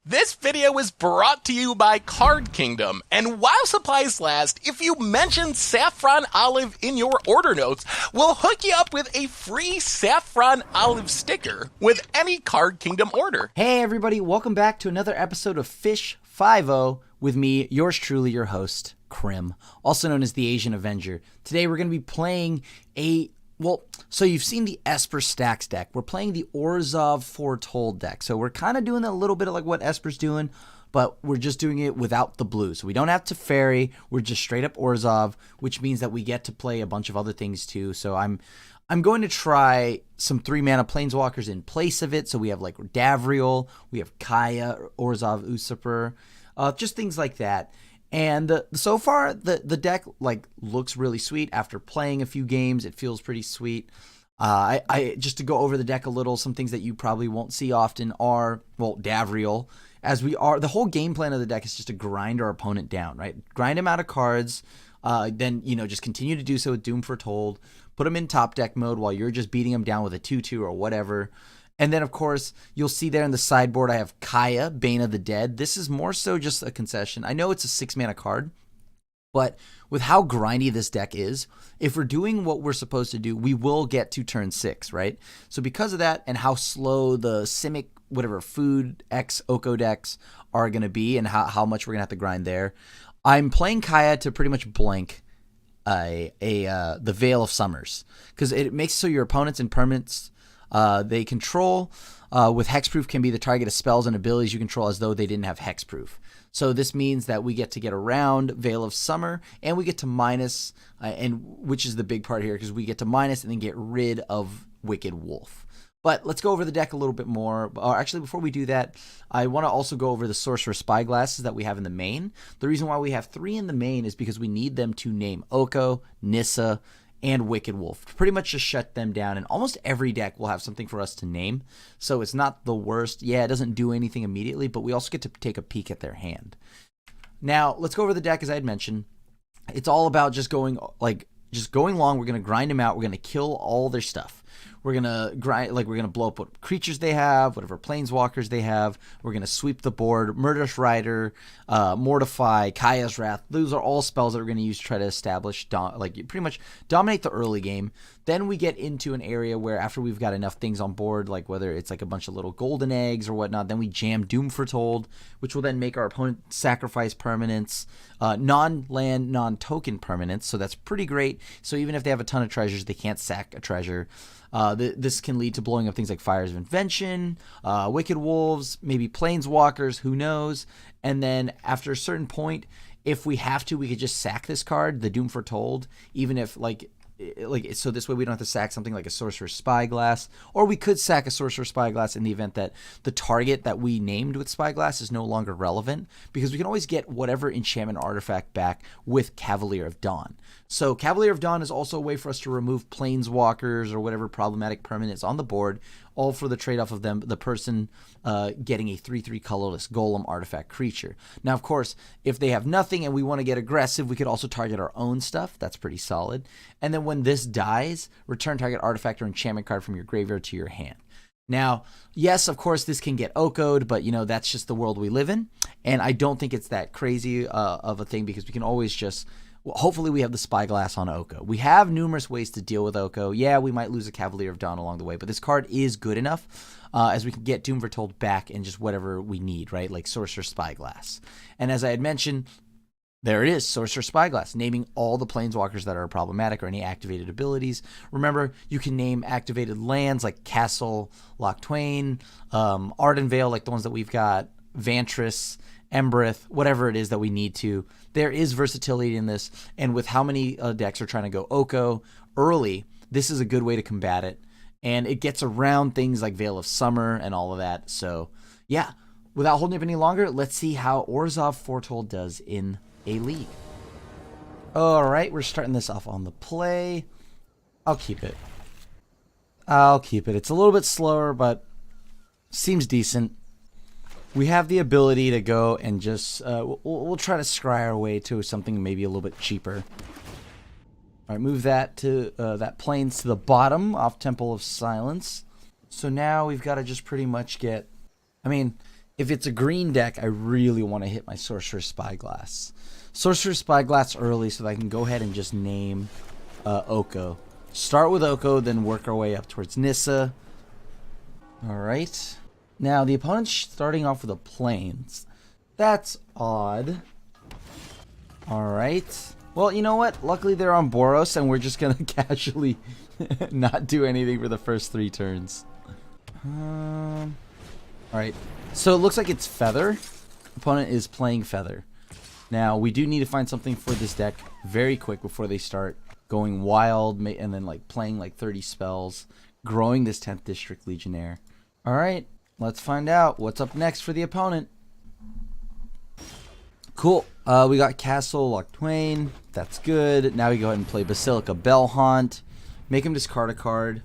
This video is brought to you by Card Kingdom, and while supplies last, if you mention Saffron Olive in your order notes, we'll hook you up with a free Saffron Olive sticker with any Card Kingdom order. Hey everybody, welcome back to another episode of Fish 5-0 with me, yours truly, your host, Krim, also known as TheAsianAvenger. Today we're going to be playing so you've seen the Esper Stacks deck. We're playing the Orzhov Foretold deck. So we're kind of doing a little bit of like what Esper's doing, but we're just doing it without the blue. So we don't have to fairy. We're just straight up Orzhov, which means that we get to play a bunch of other things too. So I'm going to try some 3-mana Planeswalkers in place of it. So we have like Davriel, we have Kaya, Orzhov Usurper, just things like that. And so far, the deck looks really sweet. After playing a few games, it feels pretty sweet. I just to go over the deck a little, some things that you probably won't see often are, Davriel. The whole game plan of the deck is just to grind our opponent down, right? Grind him out of cards, then, just continue to do so with Doom Foretold. Put him in top deck mode while you're just beating him down with a 2/2 or whatever. And then, of course, you'll see there in the sideboard I have Kaya, Bane of the Dead. This is more so just a concession. I know it's a 6-mana card, but with how grindy this deck is, if we're doing what we're supposed to do, we will get to turn 6, right? So because of that and how slow the Simic, Food X Oko decks are going to be and how much we're going to have to grind there, I'm playing Kaya to pretty much blank the Veil of Summers, because it makes so your opponents and permanents they control with hexproof can be the target of spells and abilities you control as though they didn't have hexproof. So this means that we get around Veil of Summer, and we get to minus, and which is the big part here, because we get to minus and then get rid of Wicked Wolf. But let's go over the deck a little bit more. Actually, before we do that, I want to also go over the Sorcerer Spyglasses that we have in the main. The reason why we have 3 in the main is because we need them to name Oko, Nissa, and Wicked Wolf to pretty much just shut them down. And almost every deck will have something for us to name. So it's not the worst. Yeah, it doesn't do anything immediately, but we also get to take a peek at their hand. Now, let's go over the deck as I had mentioned. It's all about just going long. We're going to grind them out. We're going to kill all their stuff. We're going to grind, we're going to blow up what creatures they have, whatever planeswalkers they have. We're going to sweep the board. Murderous Rider, Mortify, Kaya's Wrath. Those are all spells that we're going to use to try to establish, pretty much dominate the early game. Then we get into an area where after we've got enough things on board, like whether it's like a bunch of little golden eggs or whatnot, then we jam Doom Foretold, which will then make our opponent sacrifice permanents, non-land, non-token permanents. So that's pretty great. So even if they have a ton of treasures, they can't sack a treasure. This can lead to blowing up things like Fires of Invention, Wicked Wolves, maybe Planeswalkers, who knows. And then after a certain point, if we have to, we could just sack this card, the Doom Foretold, even if so this way we don't have to sack something like a Sorcerer Spyglass, or we could sack a Sorcerer Spyglass in the event that the target that we named with Spyglass is no longer relevant, because we can always get whatever enchantment artifact back with Cavalier of Dawn. So Cavalier of Dawn is also a way for us to remove planeswalkers or whatever problematic permanents on the board, all for the trade-off of the person getting a 3/3 colorless golem artifact creature. Now, of course, if they have nothing and we want to get aggressive, we could also target our own stuff. That's pretty solid. And then when this dies, return target artifact or enchantment card from your graveyard to your hand. Now, yes, of course, this can get Oko'd, but, that's just the world we live in. And I don't think it's that crazy of a thing, because we can always just... Well, hopefully we have the Spyglass on Oko. We have numerous ways to deal with Oko. Yeah, we might lose a Cavalier of Dawn along the way, but this card is good enough as we can get Doom Foretold back in just whatever we need, right? Like Sorcerer Spyglass. And as I had mentioned, there it is, Sorcerer Spyglass, naming all the planeswalkers that are problematic or any activated abilities. Remember, you can name activated lands like Castle, Loch Twain, Ardenvale, like the ones that we've got, Vantress, Embereth, whatever it is that we need to. There is versatility in this, and with how many decks are trying to go Oko early, this is a good way to combat it. And it gets around things like Veil of Summer and all of that. So, yeah, without holding up any longer, let's see how Orzhov Foretold does in a league. All right, we're starting this off on the play. I'll keep it. It's a little bit slower, but seems decent. We have the ability to go and just, we'll try to scry our way to something maybe a little bit cheaper. All right, move that to that plains to the bottom off Temple of Silence. So now we've got to just pretty much get, I mean, If it's a green deck, I really want to hit my Sorcerer's Spyglass. Sorcerer's Spyglass early so that I can go ahead and just name Oko. Start with Oko, then work our way up towards Nissa. Alright. Now, the opponent's starting off with a Plains. That's odd. Alright. Well, you know what? Luckily they're on Boros, and we're just going to casually not do anything for the first 3 turns. Alright. So it looks like it's Feather. Opponent is playing Feather. Now, we do need to find something for this deck very quick before they start going wild and then like playing like 30 spells, growing this 10th District Legionnaire. Alright, let's find out what's up next for the opponent. Cool. We got Castle Loch Twain. That's good. Now we go ahead and play Basilica Bellhaunt. Make him discard a card.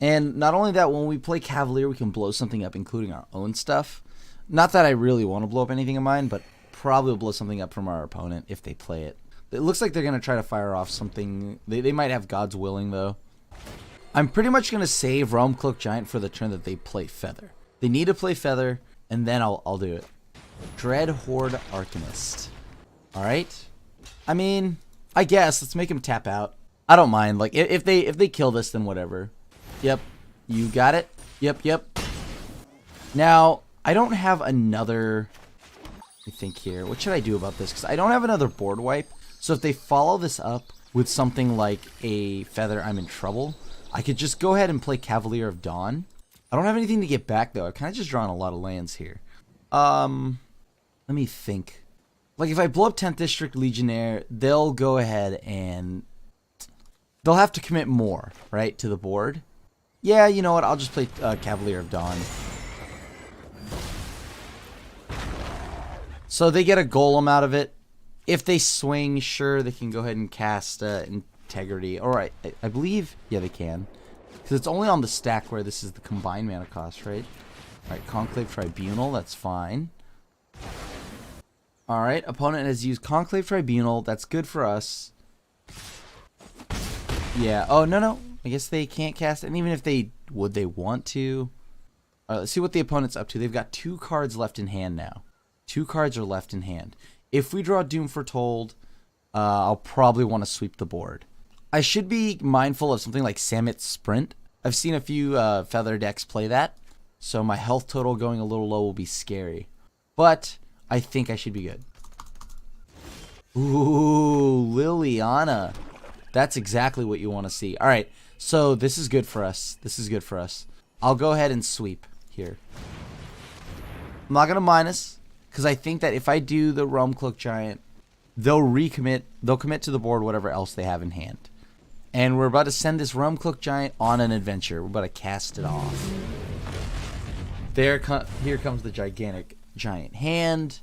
And not only that, when we play Cavalier, we can blow something up, including our own stuff. Not that I really want to blow up anything of mine, but probably will blow something up from our opponent if they play it. It looks like they're going to try to fire off something. They might have God's Willing, though. I'm pretty much going to save Realm Cloak Giant for the turn that they play Feather. They need to play Feather, and then I'll do it. Dread Horde Arcanist. Alright. I mean, I guess. Let's make him tap out. I don't mind. Like, if they kill this, then whatever. Yep. You got it? Yep. Now, I don't have another... Let me think here. What should I do about this? Because I don't have another board wipe. So if they follow this up with something like a Feather, I'm in trouble. I could just go ahead and play Cavalier of Dawn. I don't have anything to get back, though. I've kind of just drawn a lot of lands here. Let me think. Like, if I blow up 10th District Legionnaire, they'll go ahead and... they'll have to commit more, right, to the board. Yeah, you know what? I'll just play Cavalier of Dawn. So they get a Golem out of it. If they swing, sure, they can go ahead and cast Integrity. Alright, I believe... yeah, they can. Because it's only on the stack where this is the combined mana cost, right? Alright, Conclave Tribunal, that's fine. Alright, opponent has used Conclave Tribunal. That's good for us. Yeah, oh, no. I guess they can't cast it. And even if they... would they want to? Let's see what the opponent's up to. They've got 2 cards left in hand now. 2 cards are left in hand. If we draw Doom Foretold, I'll probably want to sweep the board. I should be mindful of something like Samet's Sprint. I've seen a few Feather decks play that, so my health total going a little low will be scary. But I think I should be good. Ooh, Liliana. That's exactly what you want to see. All right, so this is good for us. I'll go ahead and sweep here. I'm not going to minus, because I think that if I do the Realm Cloak Giant, they'll recommit. They'll commit to the board whatever else they have in hand. And we're about to send this Realm Cloak Giant on an adventure. We're about to cast it off. Here comes the gigantic giant hand.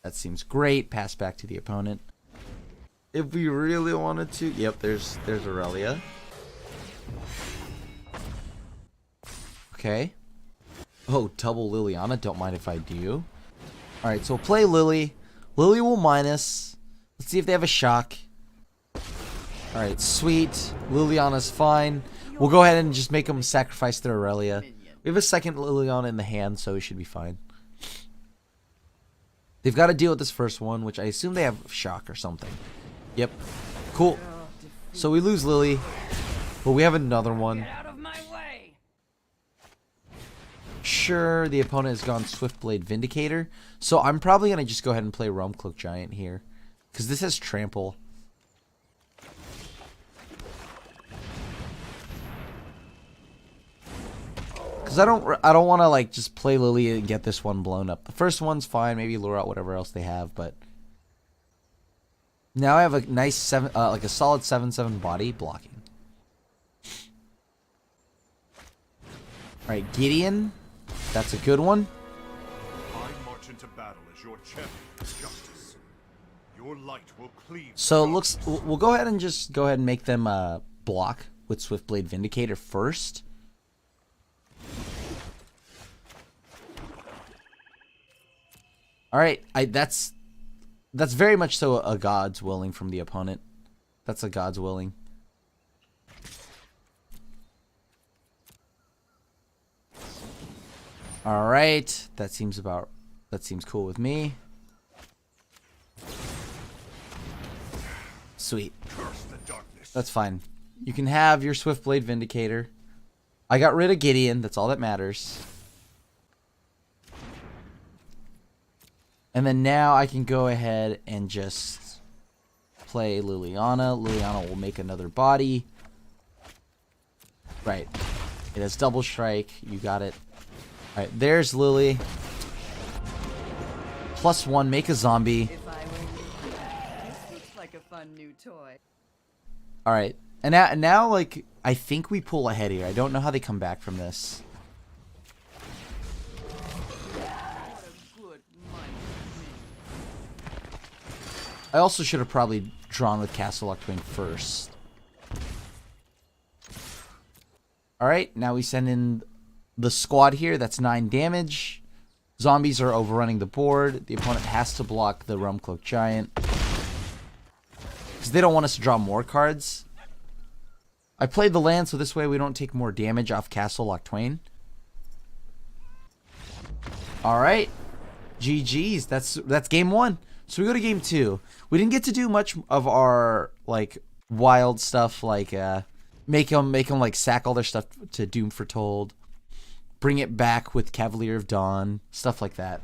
That seems great. Pass back to the opponent. If we really wanted to... yep, there's Aurelia. Okay. Oh, double Liliana. Don't mind if I do. Alright, so we'll play Lily. Lily will minus. Let's see if they have a shock. Alright, sweet. Liliana's fine. We'll go ahead and just make them sacrifice their Aurelia. We have a second Liliana in the hand, so we should be fine. They've got to deal with this first one, which I assume they have shock or something. Yep. Cool. So we lose Lily, but we have another one. Sure, the opponent has gone Swiftblade Vindicator, so I'm probably going to just go ahead and play Realm Cloak Giant here, because this has Trample. Because I don't want to like just play Lily and get this one blown up. The first one's fine, maybe lure out whatever else they have, but now I have a nice like a solid 7/7 body blocking. All right, Gideon, that's a good one. I march into battle as your champion of justice. Your light will cleave. So it looks we'll go ahead and make them block with Swiftblade Vindicator first. All right, that's very much so a God's Willing from the opponent. That's a God's Willing. All right, that seems cool with me. Sweet. That's fine. You can have your Swiftblade Vindicator. I got rid of Gideon. That's all that matters. And then now I can go ahead and just play Liliana. Liliana will make another body. Right. It has double strike. You got it. Alright, there's Lily. +1, make a zombie. If I were you, this looks like a fun new toy. Alright. And now, like, I think we pull ahead here. I don't know how they come back from this. I also should have probably drawn with Castle Octwain first. Alright, now we send in the squad here. That's 9 damage. Zombies are overrunning the board. The opponent has to block the Realm Cloak Giant, because they don't want us to draw more cards. I played the land so this way we don't take more damage off Castle Octwain. Alright. GG's. That's game 1. So we go to game 2. We didn't get to do much of our, like, wild stuff, like make them like sack all their stuff to Doom Foretold, bring it back with Cavalier of Dawn, stuff like that.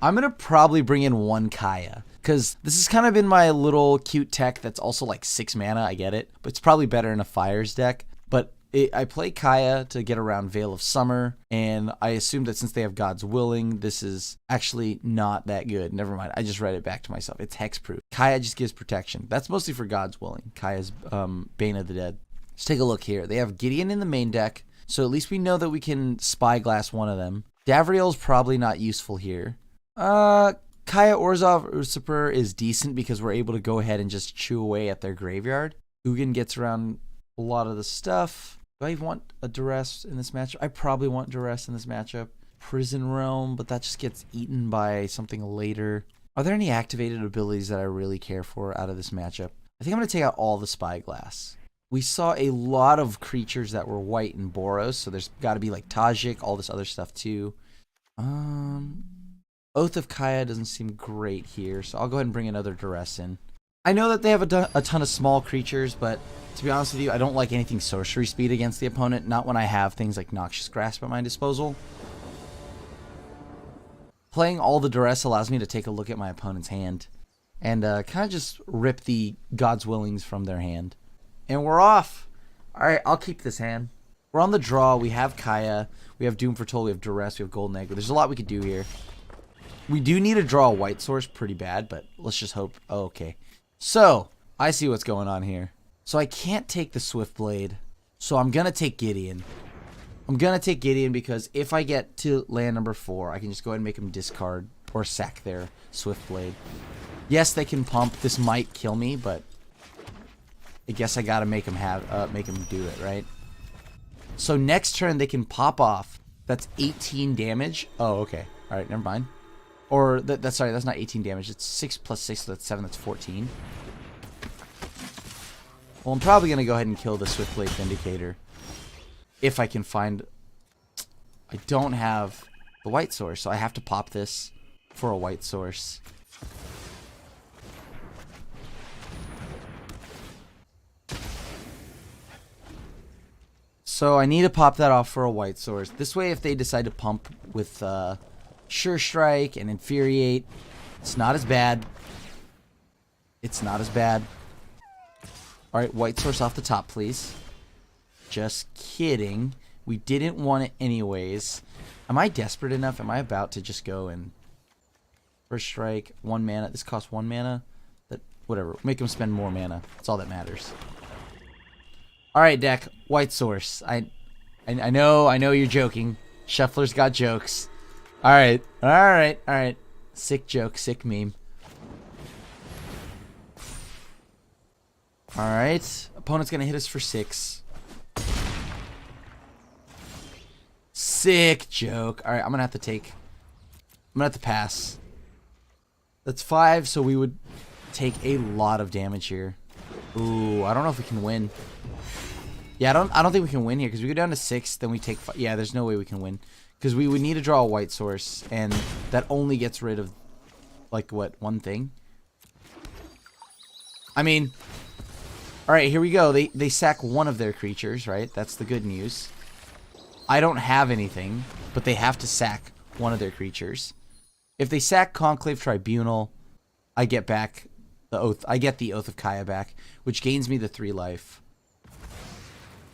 I'm gonna probably bring in 1 Kaya, because this has kind of been my little cute tech that's also like 6 mana. I get it, but it's probably better in a Fires deck. But I play Kaya to get around Veil of Summer, and I assume that since they have God's Willing, this is actually not that good. Never mind, I just read it back to myself. It's hexproof. Kaya just gives protection. That's mostly for God's Willing. Kaya's Bane of the Dead. Let's take a look here. They have Gideon in the main deck, so at least we know that we can Spyglass one of them. Davriel's probably not useful here. Kaya Orzhov Usurper is decent because we're able to go ahead and just chew away at their graveyard. Ugin gets around a lot of the stuff. Do I even want a Duress in this matchup? I probably want Duress in this matchup. Prison Realm, but that just gets eaten by something later. Are there any activated abilities that I really care for out of this matchup? I think I'm going to take out all the Spyglass. We saw a lot of creatures that were white in Boros, so there's got to be like Tajik, all this other stuff too. Oath of Kaya doesn't seem great here, so I'll go ahead and bring another Duress in. I know that they have a ton of small creatures, but to be honest with you, I don't like anything sorcery speed against the opponent, not when I have things like Noxious Grasp at my disposal. Playing all the Duress allows me to take a look at my opponent's hand and kind of just rip the God's Willings from their hand. And we're off! Alright, I'll keep this hand. We're on the draw. We have Kaya, we have Doom Foretold, we have Duress, we have Golden Egg. There's a lot we could do here. We do need to draw a white source pretty bad, but let's just hope. Oh, okay. So, I see what's going on here. So I can't take the Swiftblade, so I'm going to take Gideon. I'm going to take Gideon because if I get to land number 4, I can just go ahead and make him discard or sack their Swiftblade. Yes, they can pump. This might kill me, but I guess I got to make him do it, right? So next turn they can pop off. That's 18 damage. Oh, okay. All right, never mind. Or sorry, that's not 18 damage. It's 6 plus 6, so that's 7. That's 14. Well, I'm probably going to go ahead and kill the Swiftblade Vindicator. If I can find... I don't have the white source, so I have to pop this for a white source. So I need to pop that off for a white source. This way, if they decide to pump with Sure Strike and Infuriate, it's not as bad. It's not as bad. Alright, white source off the top, please. Just kidding. We didn't want it anyways. Am I desperate enough? Am I about to just go and... First strike, 1 mana. This costs 1 mana. Whatever. Make him spend more mana. That's all that matters. Alright, deck. White source. I know you're joking. Shuffler's got jokes. Alright. Sick joke, sick meme. Alright. Opponent's gonna hit us for 6. Sick joke. Alright, I'm gonna have to pass. That's 5, so we would take a lot of damage here. Ooh, I don't know if we can win. Yeah, I don't think we can win here, because we go down to 6, then we take 5. Yeah, there's no way we can win. Because we would need to draw a white source, and that only gets rid of, like, what, one thing? I mean, alright, here we go. They sack one of their creatures, right? That's the good news. I don't have anything, but they have to sack one of their creatures. If they sack Conclave Tribunal, I get back the Oath. I get the Oath of Kaya back, which gains me the 3 life.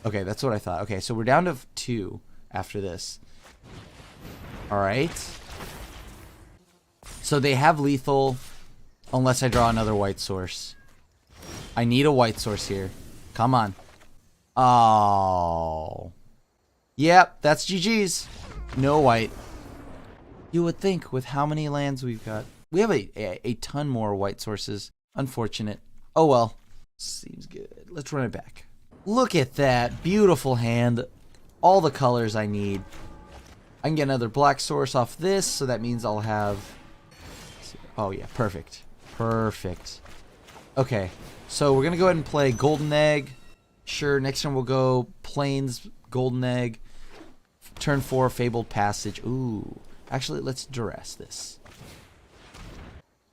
Okay, that's what I thought. Okay, so we're down to 2 after this. Alright. So they have lethal, unless I draw another white source. I need a white source here. Come on. Oh. Yep, that's GG's. No white. You would think with how many lands we've got. We have a ton more white sources. Unfortunate. Oh well. Seems good. Let's run it back. Look at that. Beautiful hand. All the colors I need. I can get another black source off this, so that means I'll have... Oh yeah, perfect. Perfect. Okay, so we're going to go ahead and play Golden Egg. Sure, next turn we'll go Plains, Golden Egg. Turn 4, Fabled Passage. Ooh. Actually, let's duress this.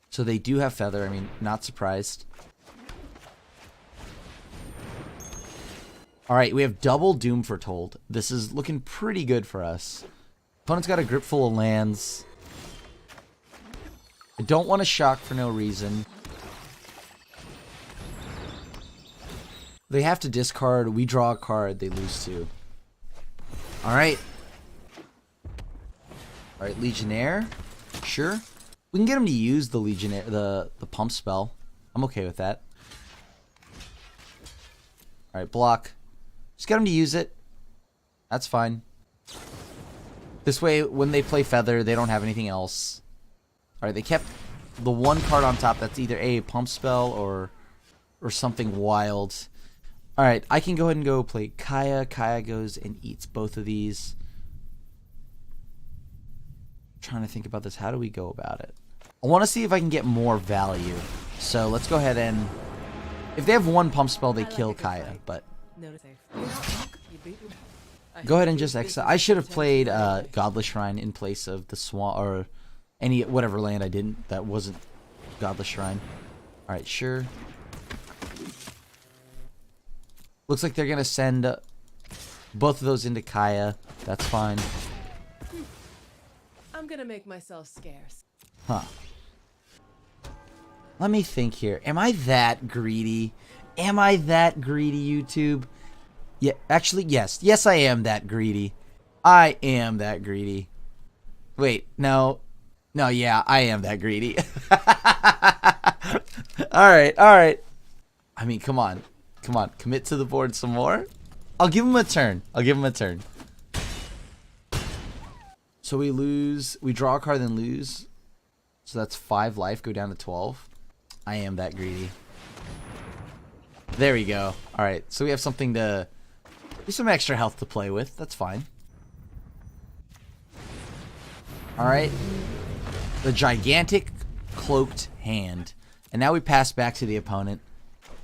So they do have Feather. I mean, not surprised. Alright, we have double Doom Foretold. This is looking pretty good for us. Opponent's got a grip full of lands. I don't want to shock for no reason. They have to discard. We draw a card. They lose 2. Alright. Alright, Legionnaire. Sure. We can get him to use the Legionnaire, the pump spell. I'm okay with that. Alright, block. Just get him to use it. That's fine. This way, when they play Feather, they don't have anything else. Alright, they kept the one card on top that's either a pump spell or something wild. Alright, I can go ahead and go play Kaya. Kaya goes and eats both of these. I'm trying to think about this. How do we go about it? I want to see if I can get more value. So let's go ahead and... If they have one pump spell, they kill Kaya, but... Go ahead and just exile. I should have played Godless Shrine in place of the Swan, or any whatever land I didn't. That wasn't Godless Shrine. Alright, sure. Looks like they're going to send both of those into Kaya. That's fine. I'm going to make myself scarce. Huh. Let me think here. Am I that greedy? Am I that greedy, YouTube? Yeah, actually, yes. Yes, I am that greedy. I am that greedy. Wait, no. No, yeah, I am that greedy. Alright, alright. I mean, come on. Come on, commit to the board some more. I'll give him a turn. I'll give him a turn. So we lose. We draw a card, then lose. So that's 5 life. Go down to 12. I am that greedy. There we go. Alright, so we have something to... some extra health to play with. That's fine. Alright. The gigantic cloaked hand. And now we pass back to the opponent.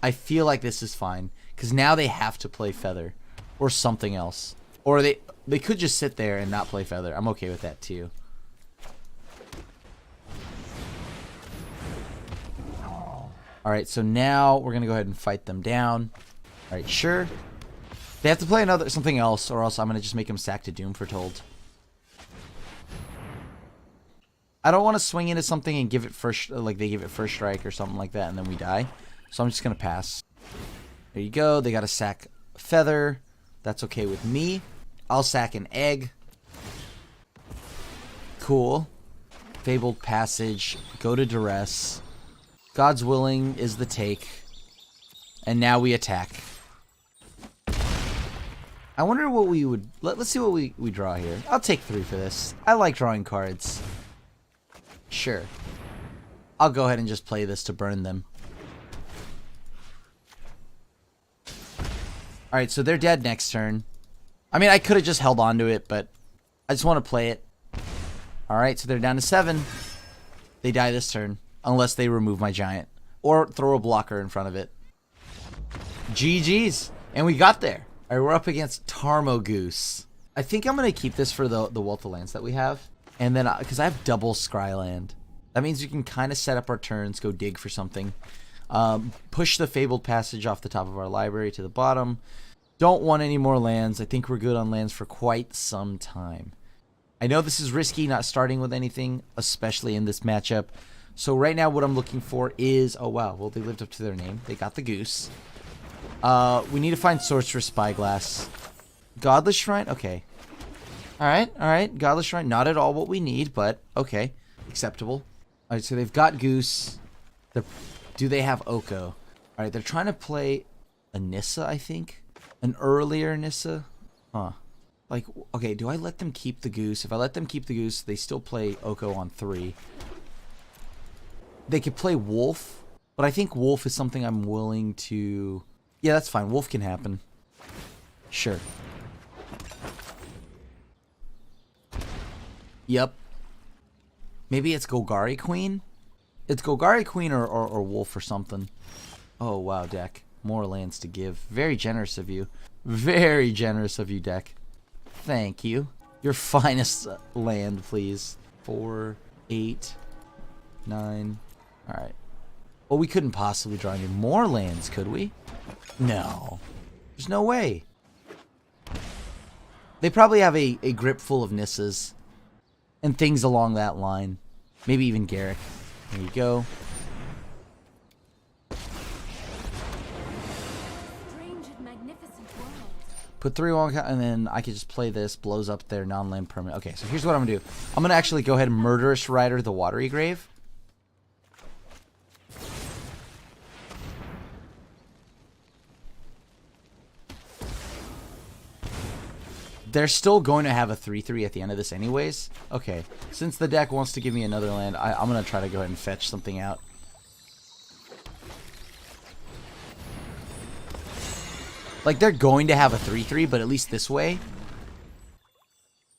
I feel like this is fine. Because now they have to play Feather. Or something else. Or they could just sit there and not play Feather. I'm okay with that too. Alright, so now we're going to go ahead and fight them down. Alright, sure. They have to play something else, or else I'm going to just make them sack to Doom Foretold. I don't want to swing into something and give it first, like they give it first strike or something like that, and then we die. So I'm just going to pass. There you go. They got to sack Feather. That's okay with me. I'll sack an egg. Cool. Fabled Passage. Go to Duress. God's Willing is the take. And now we attack. I wonder what we would... Let's see what we draw here. I'll take 3 for this. I like drawing cards. Sure. I'll go ahead and just play this to burn them. Alright, so they're dead next turn. I mean, I could have just held on to it, but I just want to play it. Alright, so they're down to 7. They die this turn. Unless they remove my giant. Or throw a blocker in front of it. GG's. And we got there. Alright, we're up against Tarmogoose. I think I'm going to keep this for the wealth of lands that we have. And then, because I have double Scryland. That means we can kind of set up our turns, go dig for something. Push the Fabled Passage off the top of our library to the bottom. Don't want any more lands. I think we're good on lands for quite some time. I know this is risky, not starting with anything, especially in this matchup. So right now what I'm looking for is... Oh, wow. Well, they lived up to their name. They got the goose. We need to find Sorcerous Spyglass. Godless Shrine? Okay. Alright. Godless Shrine. Not at all what we need, but okay. Acceptable. Alright, so they've got goose. Do they have Oko? Alright, they're trying to play a Nissa, I think. An earlier Nissa? Huh. Like, okay, do I let them keep the goose? If I let them keep the goose, they still play Oko on 3. They could play Wolf, but I think Wolf is something I'm willing to... Yeah, that's fine. Wolf can happen. Sure. Yep. Maybe it's Golgari Queen? It's Golgari Queen or Wolf or something. Oh, wow, deck. More lands to give. Very generous of you. Very generous of you, deck. Thank you. Your finest land, please. 4, 8, 9. Alright. Well, we couldn't possibly draw any more lands, could we? No. There's no way. They probably have a grip full of Nissas. And things along that line. Maybe even Garrick. There you go. Put 3 on, and then I could just play this, blows up their non-land permanent. Okay, so here's what I'm going to do. I'm going to actually go ahead and Murderous Rider the Watery Grave. They're still going to have a 3/3 at the end of this anyways. Okay, since the deck wants to give me another land, I'm going to try to go ahead and fetch something out. Like, they're going to have a 3/3, but at least this way,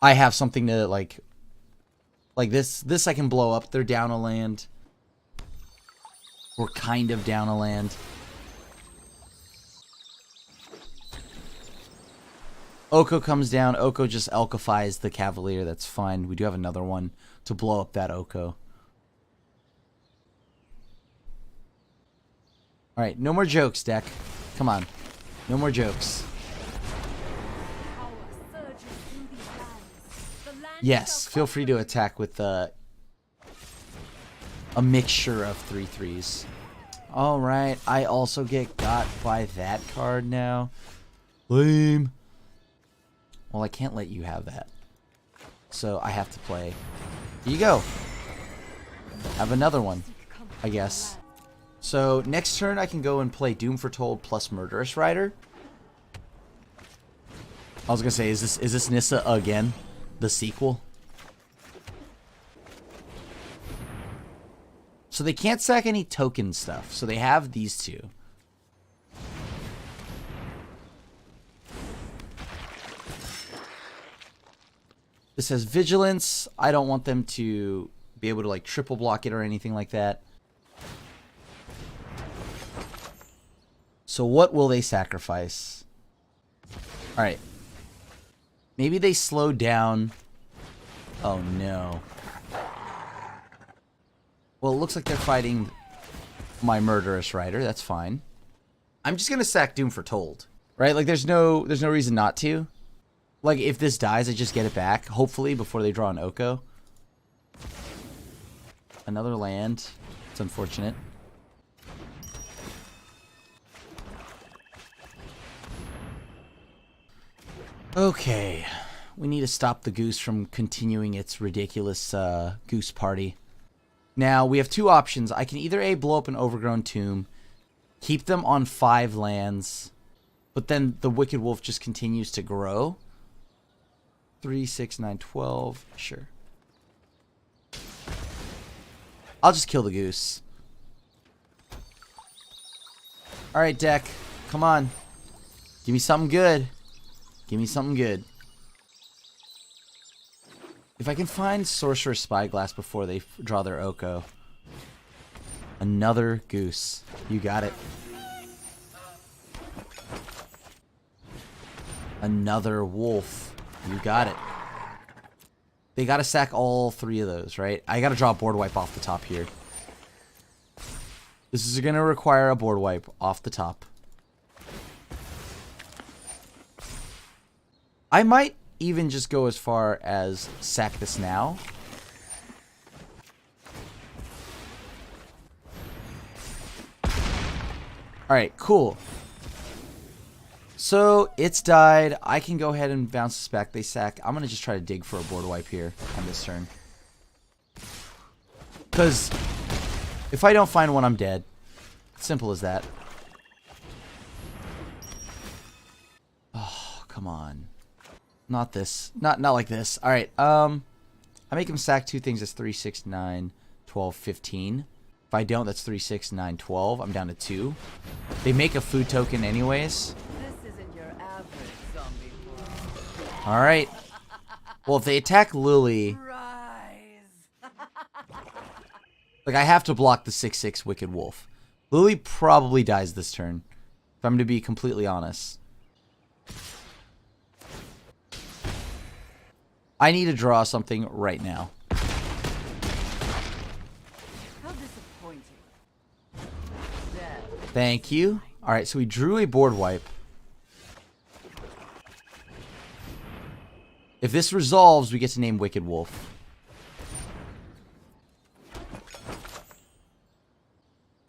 I have something to, like this I can blow up. They're down a land. We're kind of down a land. Oko comes down. Oko just alkifies the Cavalier. That's fine. We do have another one to blow up that Oko. Alright, no more jokes, deck. Come on. No more jokes. Yes, feel free to attack with a mixture of 3/3s. Alright, I also get got by that card now. Lame. Well, I can't let you have that. So I have to play. Here you go. Have another one, I guess. So next turn I can go and play Doom Foretold plus Murderous Rider. I was gonna say, is this Nissa again? The sequel? So they can't sack any token stuff. So they have these two. This has Vigilance. I don't want them to be able to like triple block it or anything like that. So what will they sacrifice? Alright. Maybe they slow down. Oh no. Well, it looks like they're fighting my Murderous Rider. That's fine. I'm just gonna sack Doom Foretold. Right? Like there's no reason not to. Like if this dies, I just get it back, hopefully, before they draw an Oko. Another land. It's unfortunate. Okay, we need to stop the goose from continuing its ridiculous goose party. Now, we have two options. I can either A, blow up an Overgrown Tomb, keep them on 5 lands, but then the Wicked Wolf just continues to grow. 3, 6, 9, 12, sure. I'll just kill the goose. Alright, deck, come on. Give me something good. Give me something good. If I can find Sorcerous Spyglass before they draw their Oko. Another goose. You got it. Another wolf. You got it. They got to sack all 3 of those, right? I got to draw a board wipe off the top here. This is going to require a board wipe off the top. I might even just go as far as sack this now. Alright, cool. So, it's died. I can go ahead and bounce this back. They sack. I'm going to just try to dig for a board wipe here on this turn. Because if I don't find one, I'm dead. Simple as that. Oh, come on. Not this. Not like this. Alright, I make him sack 2 things. That's 3, 6, 9, 12, 15. If I don't, that's 3, 6, 9, 12. I'm down to 2. They make a food token anyways. This isn't your average zombie world. Alright. Well, if they attack Lily... Rise. Like, I have to block the 6/6 Wicked Wolf. Lily probably dies this turn, if I'm to be completely honest. I need to draw something right now. How disappointing. Dead. Thank you. Alright, so we drew a board wipe. If this resolves, we get to name Wicked Wolf.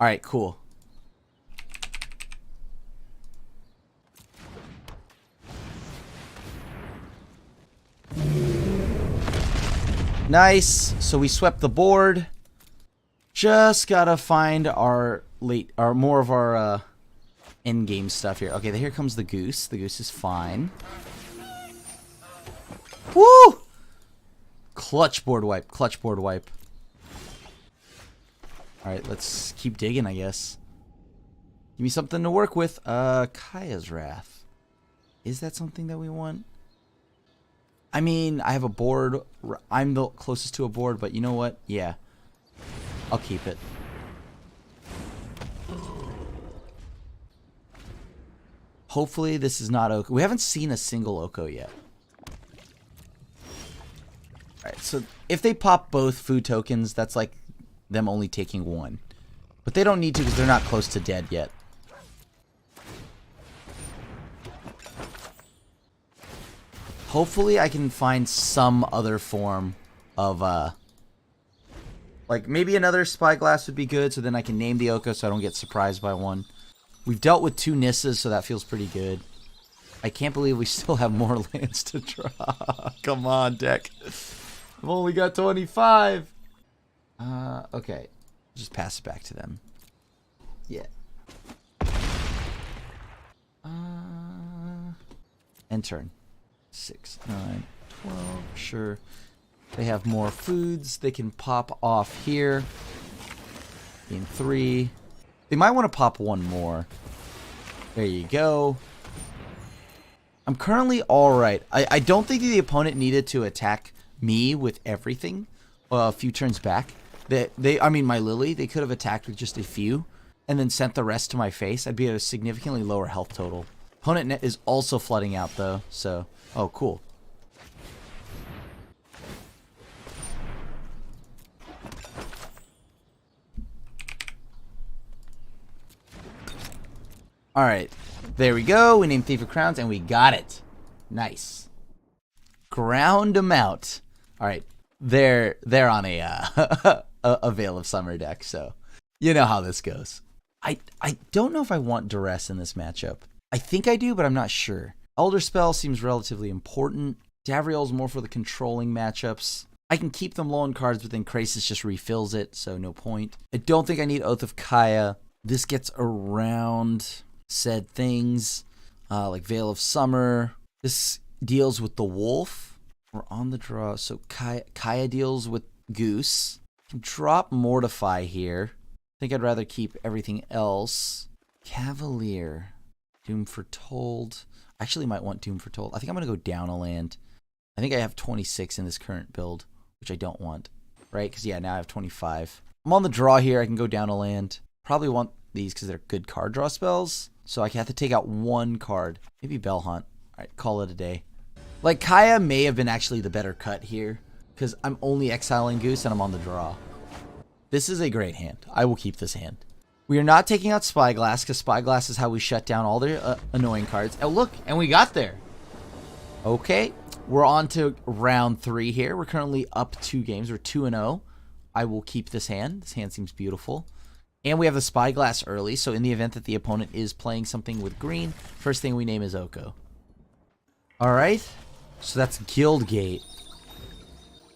Alright, cool. Nice. So we swept the board. Just gotta find our more of our end game stuff here. Okay, here comes the goose. The goose is fine. Woo! Clutch board wipe. Clutch board wipe. Alright, let's keep digging, I guess. Give me something to work with. Kaya's Wrath. Is that something that we want? I mean, I have a board. I'm the closest to a board, but you know what? Yeah. I'll keep it. Hopefully this is not Oko. We haven't seen a single Oko yet. Alright, so if they pop both food tokens, that's like them only taking 1. But they don't need to because they're not close to dead yet. Hopefully I can find some other form of, like maybe another Spyglass would be good, so then I can name the Oko so I don't get surprised by one. We've dealt with 2 Nissas, so that feels pretty good. I can't believe we still have more lands to draw. Come on, deck. I've only got 25. Okay. Just pass it back to them. Yeah. End turn. 6, 9, 12. Sure. They have more foods. They can pop off here. In 3. They might want to pop 1 more. There you go. I'm currently alright. I don't think the opponent needed to attack me with everything a few turns back. I mean, my Lily, they could have attacked with just a few and then sent the rest to my face. I'd be at a significantly lower health total. Opponent net is also flooding out, though, so... Oh, cool. Alright, there we go. We named Thief of Crowns, and we got it. Nice. Ground them out. Alright, they're on a a Veil of Summer deck, so you know how this goes. I don't know if I want Duress in this matchup. I think I do, but I'm not sure. Elder Spell seems relatively important. Davriel's more for the controlling matchups. I can keep them low on cards, but then Krasis just refills it, so no point. I don't think I need Oath of Kaya. This gets around said things, like Veil of Summer. This deals with the wolf. We're on the draw, so Kaya deals with Goose. Can drop Mortify here. I think I'd rather keep everything else. Cavalier. Doom Foretold. I actually might want Doom Foretold. I think I'm going to go down a land. I think I have 26 in this current build, which I don't want, right? Because, yeah, now I have 25. I'm on the draw here. I can go down a land. Probably want these because they're good card draw spells. So I have to take out 1 card. Maybe Bell Hunt. All right, call it a day. Like, Kaya may have been actually the better cut here, because I'm only exiling Goose and I'm on the draw. This is a great hand. I will keep this hand. We are not taking out Spyglass, because Spyglass is how we shut down all their annoying cards. Oh, look, and we got there. Okay, we're on to round 3 here. We're currently up 2 games. We're 2-0. I will keep this hand. This hand seems beautiful. And we have the Spyglass early, so in the event that the opponent is playing something with green, first thing we name is Oko. Alright, so that's Guildgate.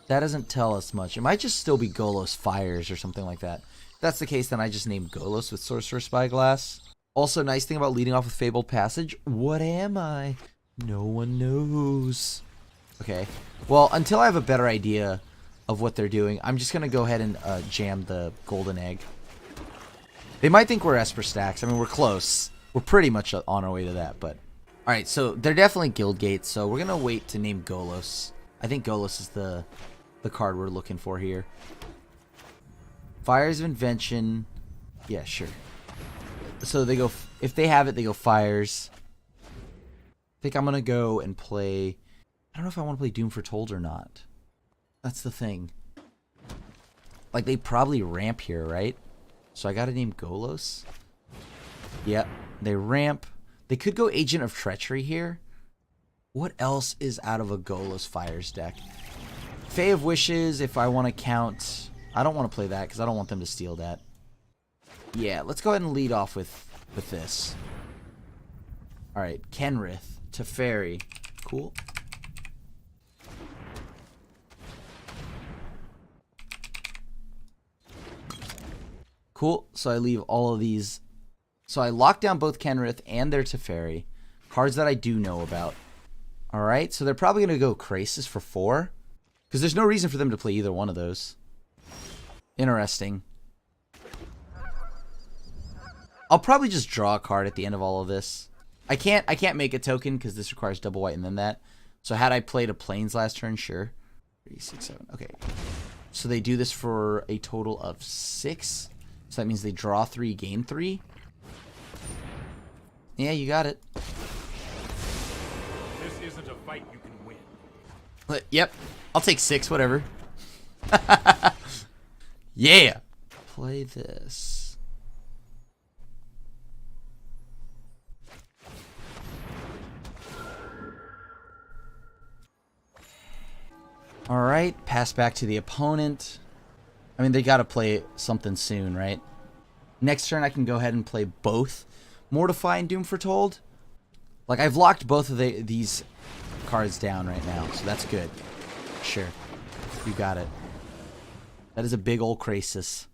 That doesn't tell us much. It might just still be Golos Fires or something like that. If that's the case, then I just named Golos with Sorcerer Spyglass. Also, nice thing about leading off with Fabled Passage. What am I? No one knows. Okay, well, until I have a better idea of what they're doing, I'm just going to go ahead and jam the Golden Egg. They might think we're Esper Stacks. I mean, we're close. We're pretty much on our way to that, but... Alright, so they're definitely Guildgate, so we're going to wait to name Golos. I think Golos is the card we're looking for here. Fires of Invention. Yeah, sure. So they go... If they have it, they go Fires. I think I'm going to go and play... I don't know if I want to play Doom Foretold or not. That's the thing. Like, they probably ramp here, right? So I gotta name Golos. Yep, they ramp. They could go Agent of Treachery here. What else is out of a Golos Fires deck? Fae of Wishes, if I want to count. I don't want to play that because I don't want them to steal that. Yeah, let's go ahead and lead off with this. Alright, Kenrith, Teferi. Cool. Cool, so I leave all of these. So I lock down both Kenrith and their Teferi. Cards that I do know about. Alright, so they're probably going to go Krasis for 4. Because there's no reason for them to play either one of those. Interesting. I'll probably just draw a card at the end of all of this. I can't make a token because this requires double white and then that. So had I played a Plains last turn, sure. 3, 6, 7. Okay. So they do this for a total of 6. So that means they draw 3, gain 3. Yeah, you got it. This isn't a fight you can win. Yep. I'll take 6, whatever. Yeah. Play this. Alright, pass back to the opponent. I mean, they gotta play something soon, right? Next turn, I can go ahead and play both Mortify and Doom Foretold. Like, I've locked both of these cards down right now, so that's good. Sure. You got it. That is a big old Krasis.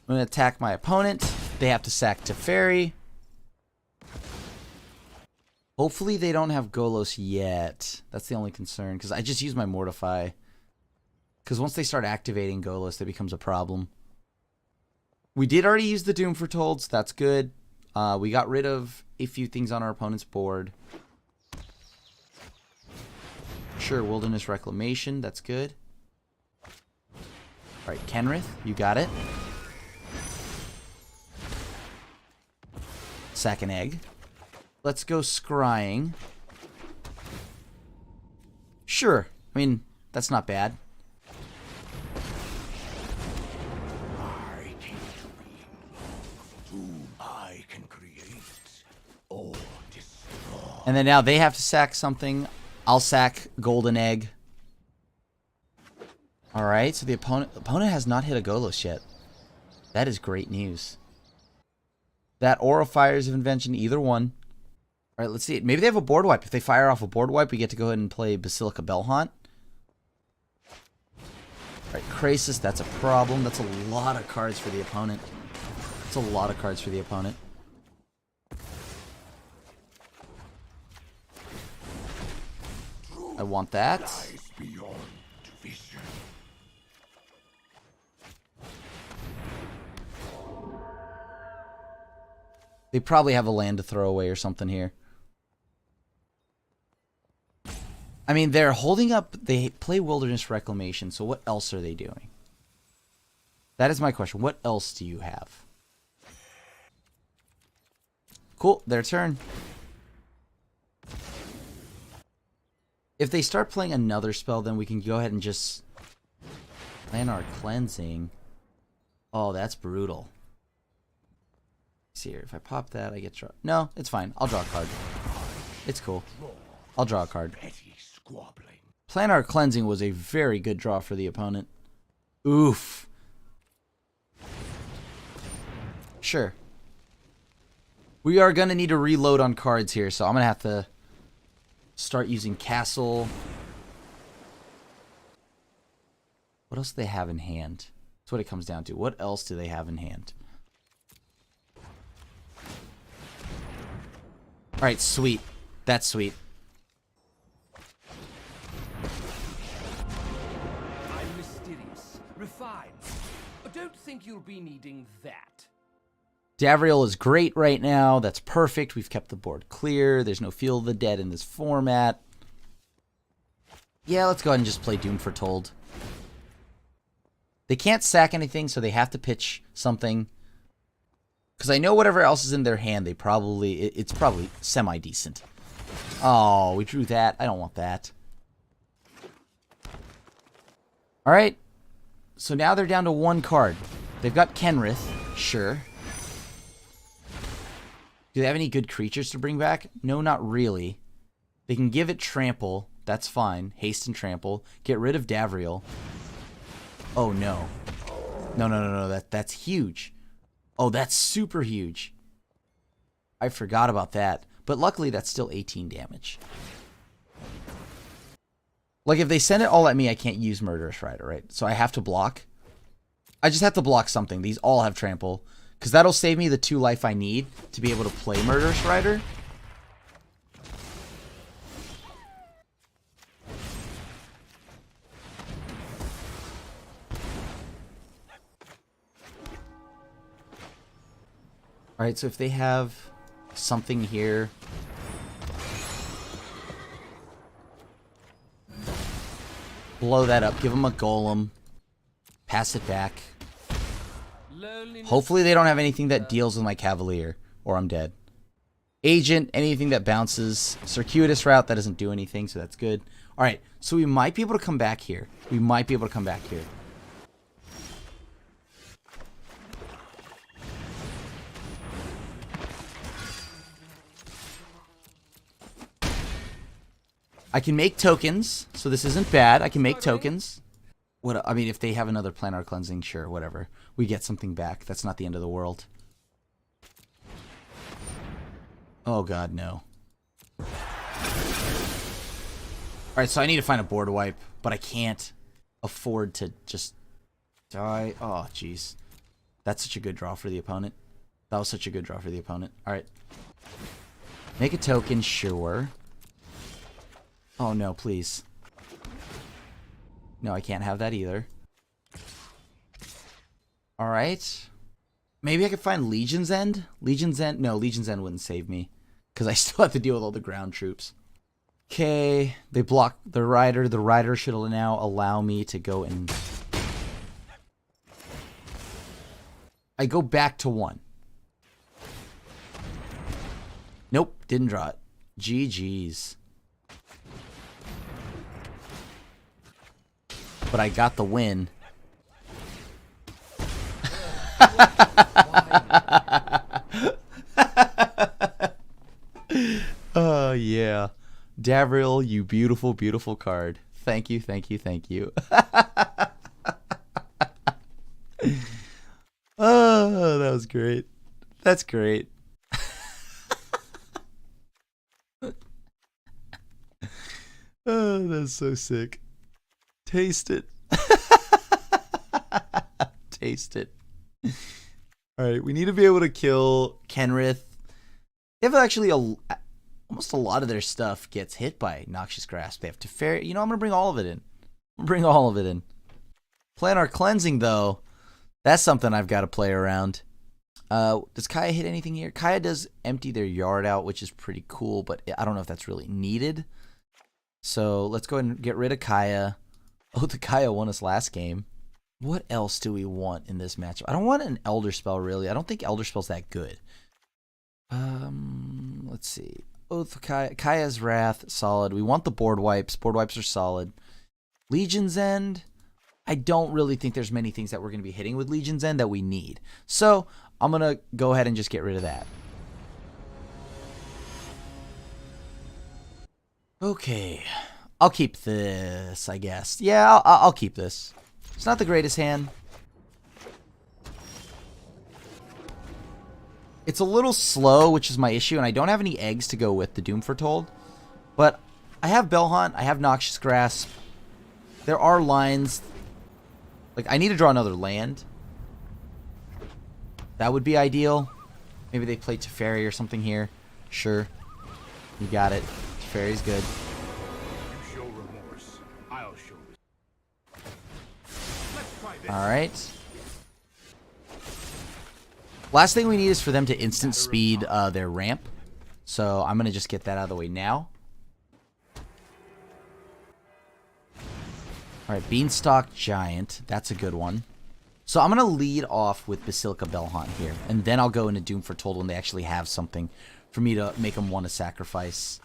I'm going to attack my opponent. They have to sack Teferi. Hopefully they don't have Golos yet. That's the only concern, because I just used my Mortify. Because once they start activating Golos, that becomes a problem. We did already use the Doom Foretold, so that's good. We got rid of a few things on our opponent's board. Sure, Wilderness Reclamation, that's good. Alright, Kenrith, you got it. Sack an egg. Let's go scrying. Sure. I mean, that's not bad. I can dream. I can create or destroy. And then now they have to sack something. I'll sack Golden Egg. Alright, so the opponent has not hit a Golos yet. That is great news. That or a Fires of Invention, either one. Alright, let's see. Maybe they have a board wipe. If they fire off a board wipe, we get to go ahead and play Basilica Bellhaunt. Alright, Krasis, that's a problem. That's a lot of cards for the opponent. That's a lot of cards for the opponent. I want that. Lies beyond vision. They probably have a land to throw away or something here. I mean, they're holding up... They play Wilderness Reclamation, so what else are they doing? That is my question. What else do you have? Cool, their turn. If they start playing another spell, then we can go ahead and just plan our cleansing. Oh, that's brutal. Let's see here. If I pop that, I get draw. No, it's fine. I'll draw a card. It's cool. I'll draw a card. Plan our cleansing was a very good draw for the opponent. Oof. Sure. We are going to need to reload on cards here, so I'm going to have to start using Castle. What else do they have in hand? That's what it comes down to. What else do they have in hand? Alright, sweet. That's sweet. I'm mysterious, refined. I don't think you'll be needing that. Davriel is great right now. That's perfect. We've kept the board clear. There's no Field of the Dead in this format. Yeah, let's go ahead and just play Doom Foretold. They can't sack anything, so they have to pitch something. Because I know whatever else is in their hand, it's probably semi-decent. Oh, we drew that. I don't want that. Alright. So now they're down to one card. They've got Kenrith. Sure. Do they have any good creatures to bring back? No, not really. They can give it Trample. That's fine. Haste and Trample. Get rid of Davriel. Oh, no. No. That's huge. Oh, that's super huge. I forgot about that. But luckily, that's still 18 damage. Like, if they send it all at me, I can't use Murderous Rider, right? So I have to block. I just have to block something. These all have Trample. Because that'll save me the 2 life I need to be able to play Murderous Rider. Alright, so if they have something here. Blow that up. Give them a golem. Pass it back. Hopefully they don't have anything that deals with my Cavalier, or I'm dead. Agent, anything that bounces. Circuitous Route, that doesn't do anything, so that's good. Alright, so we might be able to come back here. I can make tokens, so this isn't bad. I can make tokens. What I mean, if they have another Planar Cleansing, sure, whatever. We get something back. That's not the end of the world. Oh god, no. Alright, so I need to find a board wipe, but I can't afford to just die. Oh, jeez. That's such a good draw for the opponent. That was such a good draw for the opponent. Alright. Make a token, sure. Oh no, please. No, I can't have that either. Alright. Maybe I could find Legion's End? Legion's End? No, Legion's End wouldn't save me. Because I still have to deal with all the ground troops. Okay, they block the Rider. The Rider should now allow me to go and... I go back to 1. Nope, didn't draw it. GG's. But I got the win. Oh, yeah. Davriel, you beautiful, beautiful card. Thank you, thank you, thank you. Oh, that was great. That's great. Oh, that's so sick. Taste it. Taste it. Alright, we need to be able to kill Kenrith. They have actually almost a lot of their stuff gets hit by Noxious Grasp. They have Teferi. You know, I'm going to bring all of it in. Planar Cleansing, though, that's something I've got to play around. Does Kaya hit anything here? Kaya does empty their yard out, which is pretty cool, but I don't know if that's really needed. So let's go ahead and get rid of Kaya. Oh, the Kaya won us last game. What else do we want in this matchup? I don't want an Elder Spell, really. I don't think Elder Spell's that good. Let's see. Oath of Kaya's Wrath, solid. We want the board wipes. Board wipes are solid. Legion's End. I don't really think there's many things that we're going to be hitting with Legion's End that we need. So I'm going to go ahead and just get rid of that. Okay. I'll keep this, I guess. Yeah, I'll keep this. It's not the greatest hand. It's a little slow, which is my issue, and I don't have any eggs to go with the Doom Foretold. But I have Bell Hunt, I have Noxious Grasp. There are lines. Like, I need to draw another land. That would be ideal. Maybe they play Teferi or something here. Sure. You got it. Teferi's good. You show remorse. I'll show it. Let's try this. Alright. Last thing we need is for them to instant speed their ramp. So I'm going to just get that out of the way now. Alright, Beanstalk Giant. That's a good one. So I'm going to lead off with Basilica Belhaunt here. And then I'll go into Doom Foretold when they actually have something for me to make them want to sacrifice.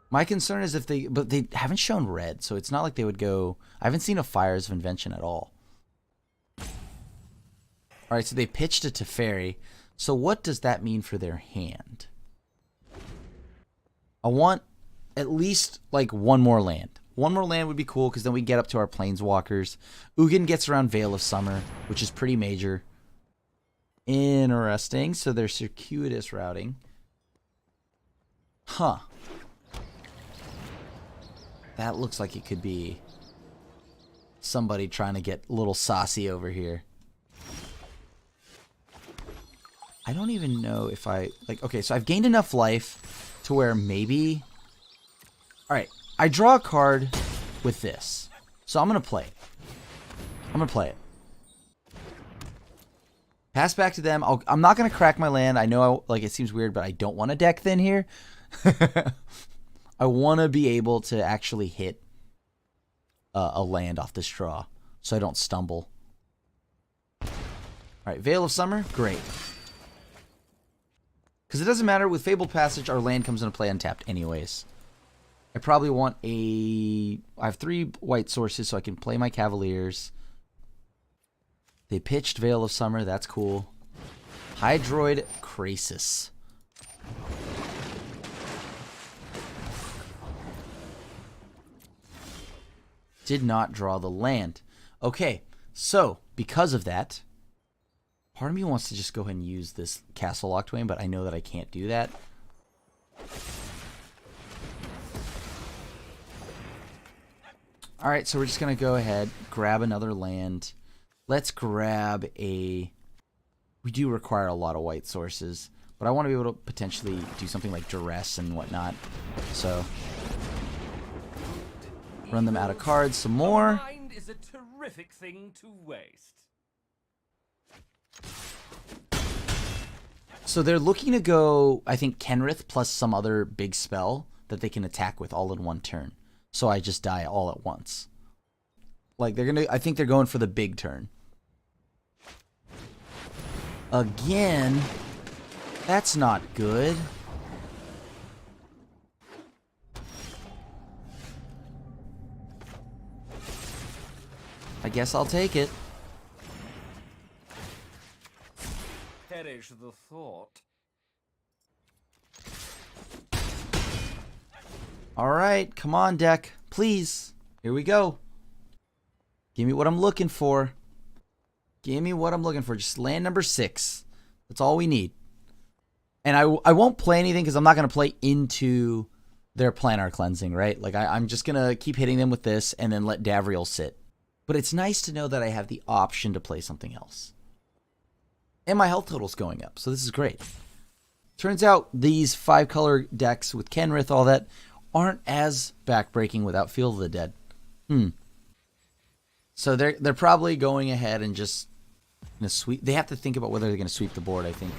My concern is but they haven't shown red, so it's not like they would go. I haven't seen a Fires of Invention at all. Alright, so they pitched a Teferi. So what does that mean for their hand? I want at least like one more land. One more land would be cool because then we get up to our Planeswalkers. Ugin gets around Veil of Summer, which is pretty major. Interesting. So they're circuitous routing. Huh. That looks like it could be somebody trying to get a little saucy over here. I don't even know if I... okay, so I've gained enough life to where maybe... Alright, I draw a card with this. So I'm going to play it. I'm going to play it. Pass back to them. I'm not going to crack my land. I know it seems weird, but I don't want to deck thin here. I want to be able to actually hit a land off this draw so I don't stumble. Alright, Veil of Summer. Great. Because it doesn't matter. With Fabled Passage, our land comes into play untapped anyways. I probably want I have 3 white sources so I can play my Cavaliers. They pitched Veil of Summer. That's cool. Hydroid Krasis. Did not draw the land. Okay, so because of that, part of me wants to just go ahead and use this Castle Locthwain, but I know that I can't do that. Alright, so we're just going to go ahead, grab another land. Let's grab a... We do require a lot of white sources, but I want to be able to potentially do something like Duress and whatnot. So... run them out of cards some more. Mind is a terrific thing to waste. So they're looking to go, I think, Kenrith plus some other big spell that they can attack with all in one turn. So I just die all at once. Like they're gonna, I think they're going for the big turn. Again, that's not good. I guess I'll take it. Perish the thought. Alright, come on, deck. Please. Here we go. Give me what I'm looking for. Give me what I'm looking for. Just land number 6. That's all we need. And I won't play anything because I'm not going to play into their Planar Cleansing, right? Like, I'm just going to keep hitting them with this and then let Davriel sit. But it's nice to know that I have the option to play something else. And my health total's going up, so this is great. Turns out these 5-color decks with Kenrith, all that, aren't as backbreaking without Field of the Dead. So they're probably going ahead and just gonna sweep. They have to think about whether they're going to sweep the board, I think.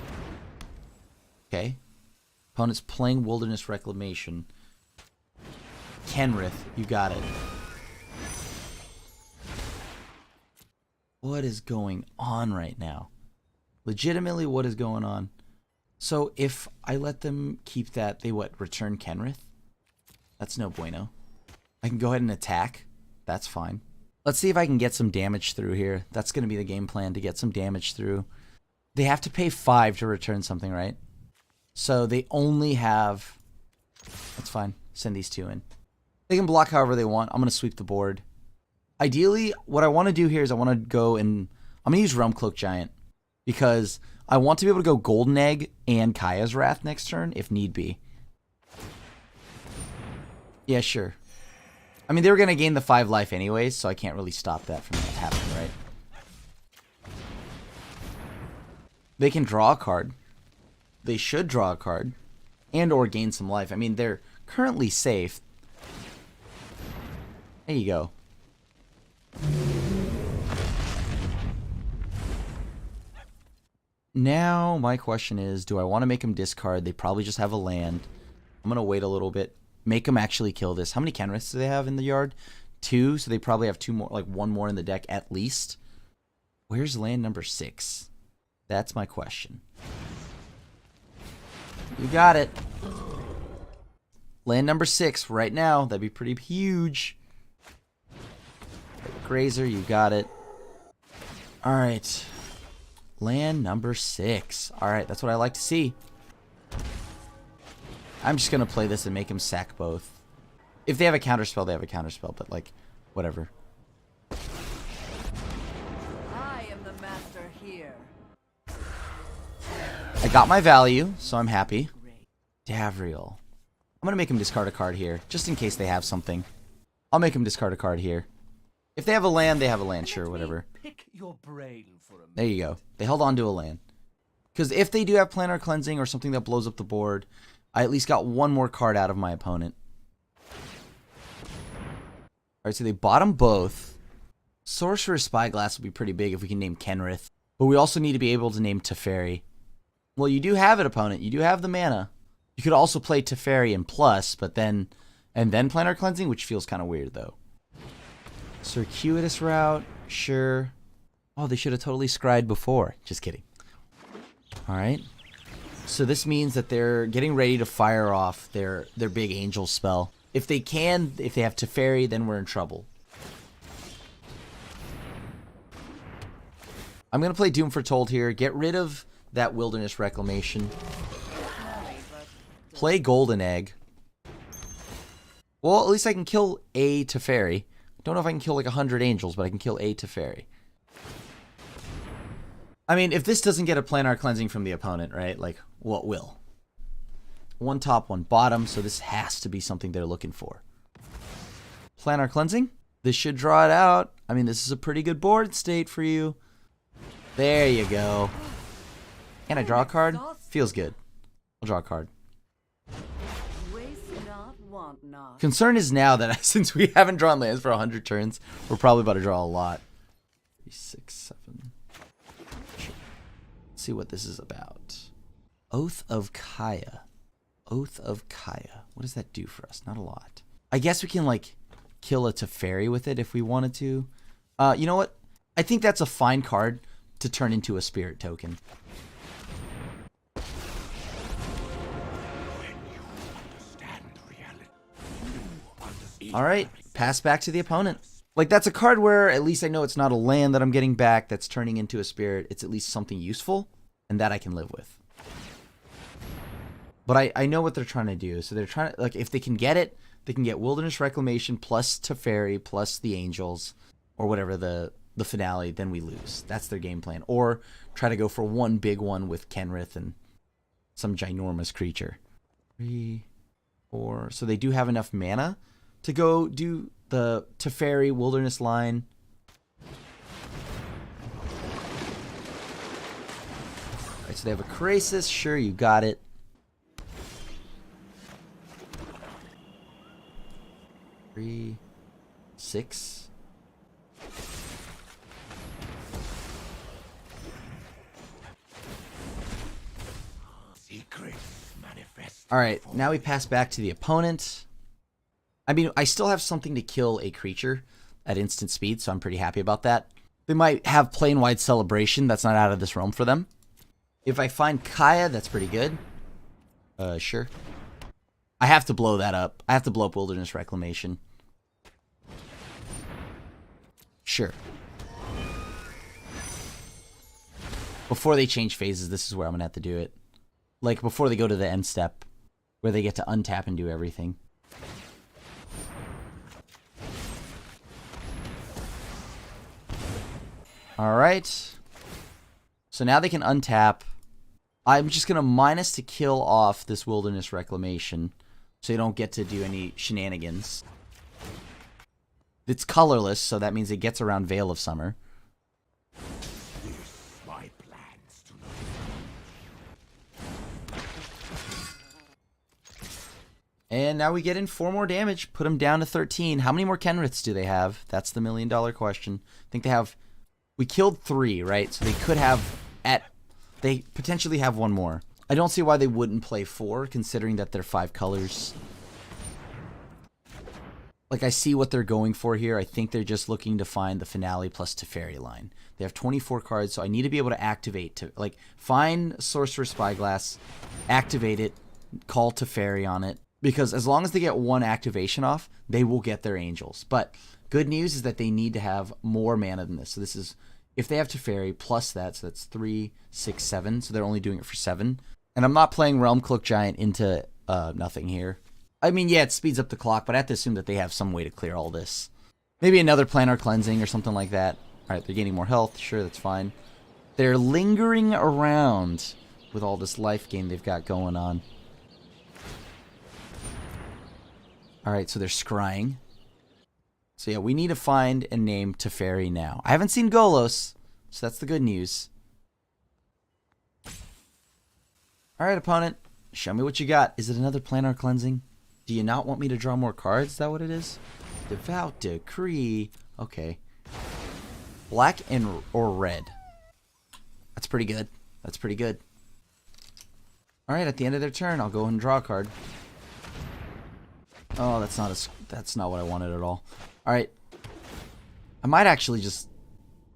Okay. Opponent's playing Wilderness Reclamation. Kenrith, you got it. What is going on right now? Legitimately, what is going on? So if I let them keep that, they what? Return Kenrith? That's no bueno. I can go ahead and attack. That's fine. Let's see if I can get some damage through here. That's going to be the game plan, to get some damage through. They have to pay 5 to return something, right? So they only have... That's fine. Send these 2 in. They can block however they want. I'm going to sweep the board. Ideally, what I want to do here is I want to go and... I'm going to use Realm Cloak Giant. Because I want to be able to go Golden Egg and Kaya's Wrath next turn, if need be. Yeah, sure. I mean, they were going to gain the 5 life anyways, so I can't really stop that from happening, right? They can draw a card. They should draw a card. And or gain some life. I mean, they're currently safe. There you go. Now, my question is, do I want to make them discard? They probably just have a land. I'm going to wait a little bit. Make them actually kill this. How many Kenriths do they have in the yard? 2, so they probably have 2 more, like 1 more in the deck at least. Where's land number 6? That's my question. You got it. Land number 6 right now. That'd be pretty huge. Grazer, you got it. Alright. Land number 6. Alright, that's what I like to see. I'm just going to play this and make him sack both. If they have a counterspell, they have a counterspell, but like, whatever. I am the master here. I got my value, so I'm happy. Davriel. I'm going to make him discard a card here, just in case they have something. I'll make him discard a card here. If they have a land, they have a land, sure, whatever. Pick your brain for a minute. There you go. They held on to a land. Because if they do have Planar Cleansing or something that blows up the board, I at least got 1 more card out of my opponent. Alright, so they bought them both. Sorcerer's Spyglass will be pretty big if we can name Kenrith. But we also need to be able to name Teferi. Well, you do have it, opponent. You do have the mana. You could also play Teferi and plus, but then... And then Planar Cleansing, which feels kind of weird, though. Circuitous Route, sure. Oh, they should have totally scryed before. Just kidding. Alright. So this means that they're getting ready to fire off their big angel spell. If they can, if they have Teferi, then we're in trouble. I'm going to play Doom Foretold here. Get rid of that Wilderness Reclamation. Play Golden Egg. Well, at least I can kill a Teferi. Don't know if I can kill like 100 angels, but I can kill a Teferi. I mean, if this doesn't get a Planar Cleansing from the opponent, right? Like, what will? 1 top, 1 bottom, so this has to be something they're looking for. Planar Cleansing? This should draw it out. I mean, this is a pretty good board state for you. There you go. Can I draw a card? Feels good. I'll draw a card. Waste not, want not. Concern is now that since we haven't drawn lands for 100 turns, we're probably about to draw a lot. 3, 6, 7. Let's see what this is about. Oath of Kaya. Oath of Kaya. What does that do for us? Not a lot. I guess we can, like, kill a Teferi with it if we wanted to. You know what? I think that's a fine card to turn into a spirit token. Alright, pass back to the opponent. Like, that's a card where at least I know it's not a land that I'm getting back that's turning into a spirit. It's at least something useful, and that I can live with. But I know what they're trying to do. So they're trying to, like, if they can get it, they can get Wilderness Reclamation plus Teferi plus the Angels, or whatever the finale, then we lose. That's their game plan. Or try to go for 1 big one with Kenrith and some ginormous creature. 3, 4. So they do have enough mana to go do the Teferi Wilderness line. Alright, so they have a Krasis. Sure, you got it. Three, 6. Secret manifest. Alright, now we pass back to the opponent. I mean, I still have something to kill a creature at instant speed, so I'm pretty happy about that. They might have plane-wide celebration. That's not out of this realm for them. If I find Kaya, that's pretty good. Sure. I have to blow that up. I have to blow up Wilderness Reclamation. Sure. Before they change phases, this is where I'm going to have to do it. Like, before they go to the end step, where they get to untap and do everything. Alright. So now they can untap. I'm just going to minus to kill off this Wilderness Reclamation, so you don't get to do any shenanigans. It's colorless, so that means it gets around Veil of Summer. My plans do not. And now we get in 4 more damage. Put them down to 13. How many more Kenriths do they have? That's the million-dollar question. I think they have... We killed 3, right? So they could have... They potentially have 1 more. I don't see why they wouldn't play 4, considering that they're 5 colors. Like, I see what they're going for here. I think they're just looking to find the Finale plus Teferi line. They have 24 cards, so I need to be able to activate to, like, find Sorcerer's Spyglass, activate it, call Teferi on it. Because as long as they get 1 activation off, they will get their Angels. But good news is that they need to have more mana than this. So this is, if they have Teferi plus that, so that's 3, 6, 7. So they're only doing it for 7. And I'm not playing Realm Cloak Giant into nothing here. I mean, yeah, it speeds up the clock, but I have to assume that they have some way to clear all this. Maybe another Planar Cleansing or something like that. Alright, they're gaining more health. Sure, that's fine. They're lingering around with all this life gain they've got going on. Alright, so they're scrying. So yeah, we need to find and name Teferi now. I haven't seen Golos, so that's the good news. Alright, opponent. Show me what you got. Is it another Planar Cleansing? Do you not want me to draw more cards? Is that what it is? Devout Decree. Okay. Black and or red. That's pretty good. That's pretty good. Alright, at the end of their turn, I'll go and draw a card. Oh, that's not what I wanted at all. Alright. I might actually just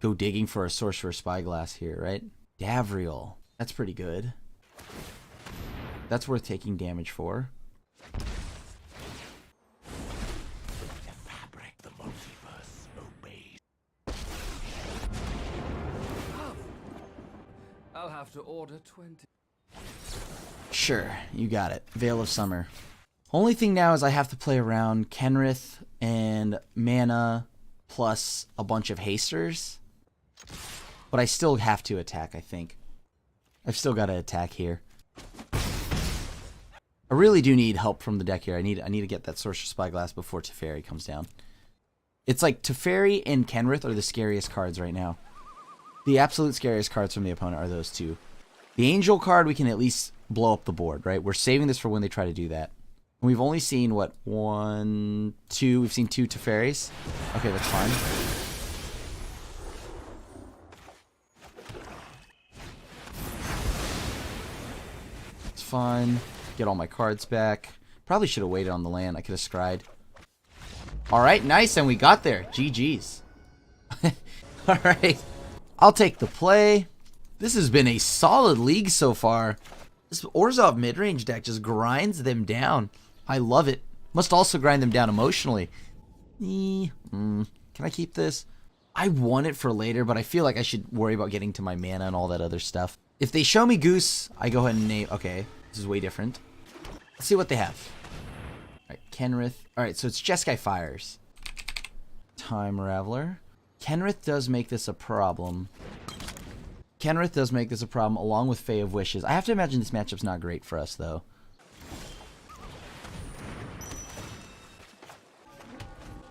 go digging for a Sorcerer's Spyglass here, right? Davriel. That's pretty good. That's worth taking damage for. The multiverse obeys. I'll have to order 20. Sure, you got it. Veil of Summer. Only thing now is I have to play around Kenrith and mana plus a bunch of hasters. But I still have to attack, I think. I've still got to attack here. I really do need help from the deck here. I need to get that Sorcerer's Spyglass before Teferi comes down. It's like Teferi and Kenrith are the scariest cards right now. The absolute scariest cards from the opponent are those two. The Angel card, we can at least blow up the board, right? We're saving this for when they try to do that. And we've only seen, what, 1, 2? We've seen 2 Teferis. Okay, that's fine. It's fine. Get all my cards back. Probably should have waited on the land. I could have scryed. Alright, nice, and we got there. GG's. Alright. I'll take the play. This has been a solid league so far. This Orzhov mid-range deck just grinds them down. I love it. Must also grind them down emotionally. Can I keep this? I want it for later, but I feel like I should worry about getting to my mana and all that other stuff. If they show me Goose, I go ahead and name... Okay, this is way different. Let's see what they have. Alright, Kenrith. Alright, so it's Jeskai Fires. Time Raveler. Kenrith does make this a problem. Kenrith does make this a problem, along with Fae of Wishes. I have to imagine this matchup's not great for us, though.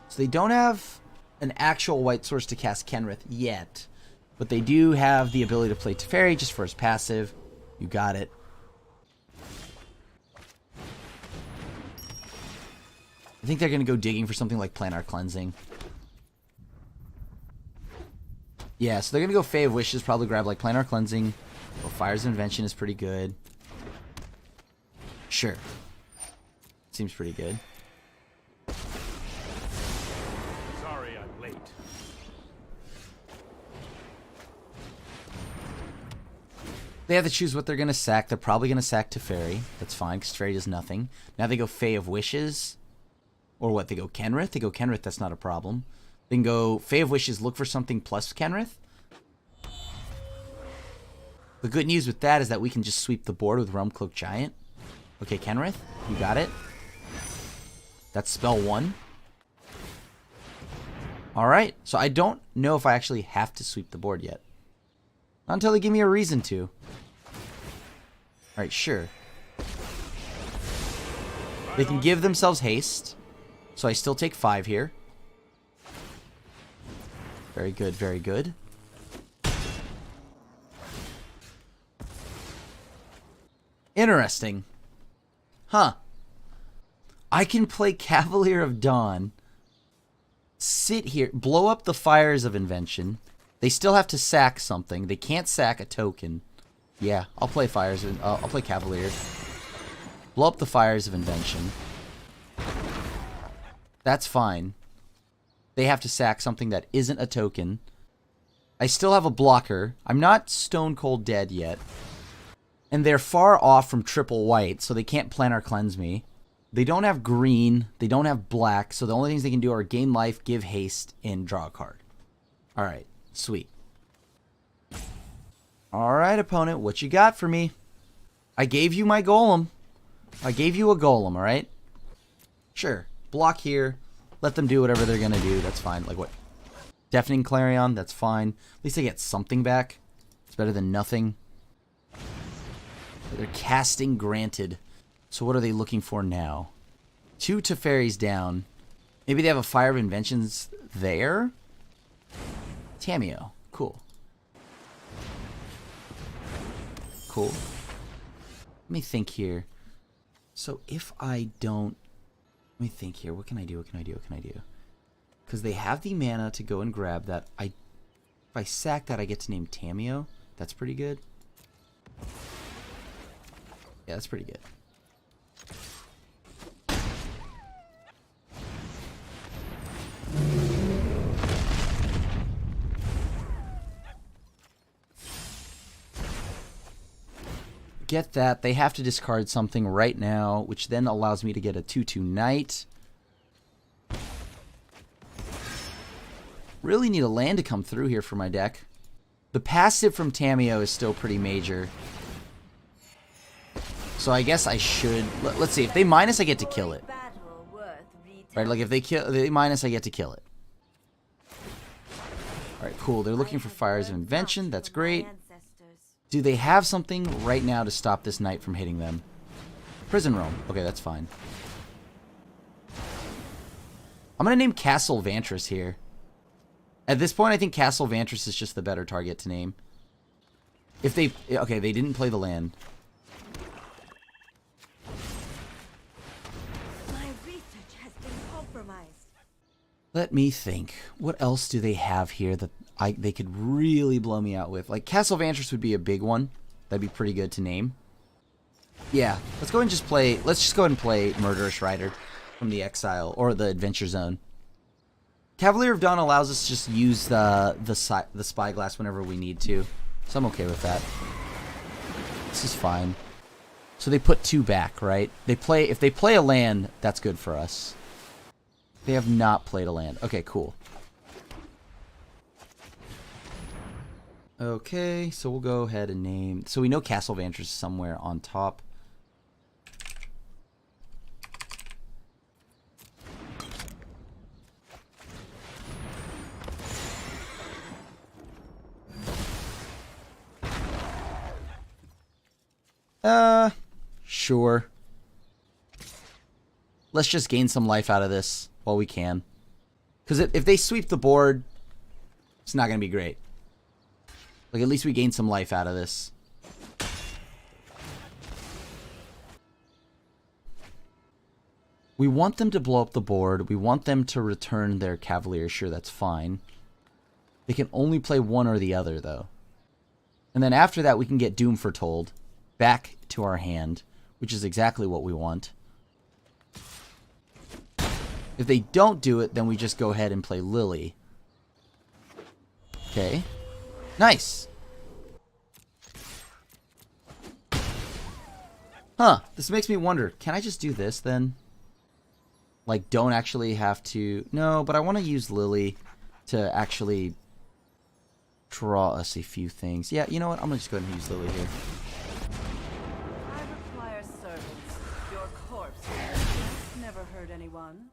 So they don't have an actual white source to cast Kenrith yet. But they do have the ability to play Teferi just for his passive. You got it. I think they're going to go digging for something like Planar Cleansing. Yeah, so they're going to go Fae of Wishes, probably grab like Planar Cleansing. Well, Fire's Invention is pretty good. Sure. Seems pretty good. Sorry I'm late. They have to choose what they're going to sack. They're probably going to sack Teferi. That's fine, because Teferi does nothing. Now they go Fae of Wishes. Or what? They go Kenrith? They go Kenrith, that's not a problem. They can go Fae of Wishes, look for something plus Kenrith. The good news with that is that we can just sweep the board with Realm Cloak Giant. Okay, Kenrith, you got it. That's spell 1. Alright, so I don't know if I actually have to sweep the board yet. Not until they give me a reason to. Alright, sure. They can give themselves haste. So I still take 5 here. Very good, very good. Interesting. Huh. I can play Cavalier of Dawn. Sit here. Blow up the Fires of Invention. They still have to sack something. They can't sack a token. Yeah, I'll play Fires. I'll play Cavalier. Blow up the Fires of Invention. That's fine. They have to sack something that isn't a token. I still have a blocker. I'm not stone cold dead yet. And they're far off from triple white, so they can't Planar Cleanse me. They don't have green. They don't have black, so the only things they can do are gain life, give haste, and draw a card. Alright, sweet. Alright, opponent, what you got for me? I gave you my golem. I gave you a golem, alright? Sure. Block here. Let them do whatever they're going to do. That's fine. Like what? Deafening Clarion. That's fine. At least they get something back. It's better than nothing. They're casting granted. So what are they looking for now? 2 Teferis down. Maybe they have a Fire of Inventions there? Tamiyo. Cool. Cool. Let me think here. So if I don't... Let me think here. What can I do? What can I do? What can I do? Because they have the mana to go and grab that. If I sack that, I get to name Tamiyo. That's pretty good. Yeah, that's pretty good. Get that. They have to discard something right now, which then allows me to get a 2/2 Knight. Really need a land to come through here for my deck. The passive from Tamiyo is still pretty major. So I guess I should... Let's see. If they minus, I get to kill it. Right, like if they minus, I get to kill it. Alright, cool. They're looking for Fires of Invention. That's great. Do they have something right now to stop this knight from hitting them? Prison Roam. Okay, that's fine. I'm going to name Castle Vantress here. At this point, I think Castle Vantress is just the better target to name. If they... Okay, they didn't play the land. My research has been compromised. Let me think. What else do they have here that they could really blow me out with? Like, Castle Vantress would be a big one. That'd be pretty good to name. Yeah, let's go and just play... Let's just go ahead and play Murderous Rider from the Exile, or the Adventure Zone. Cavalier of Dawn allows us to just use the Spyglass whenever we need to. So I'm okay with that. This is fine. So they put 2 back, right? If they play a land, that's good for us. They have not played a land. Okay, cool. Okay, so we'll go ahead and name... So we know Castle Vantress is somewhere on top. Sure. Let's just gain some life out of this while we can. Because if they sweep the board, it's not going to be great. Like, at least we gain some life out of this. We want them to blow up the board. We want them to return their Cavalier. Sure, that's fine. They can only play one or the other, though. And then after that, we can get Doom Foretold back to our hand, which is exactly what we want. If they don't do it, then we just go ahead and play Lily. Okay. Nice. Huh. This makes me wonder, can I just do this then? Like, don't actually have to... No, but I want to use Lily to actually draw us a few things. Yeah, you know what? I'm going to just go ahead and use Lily here. I require servants. Your corpse has never hurt anyone.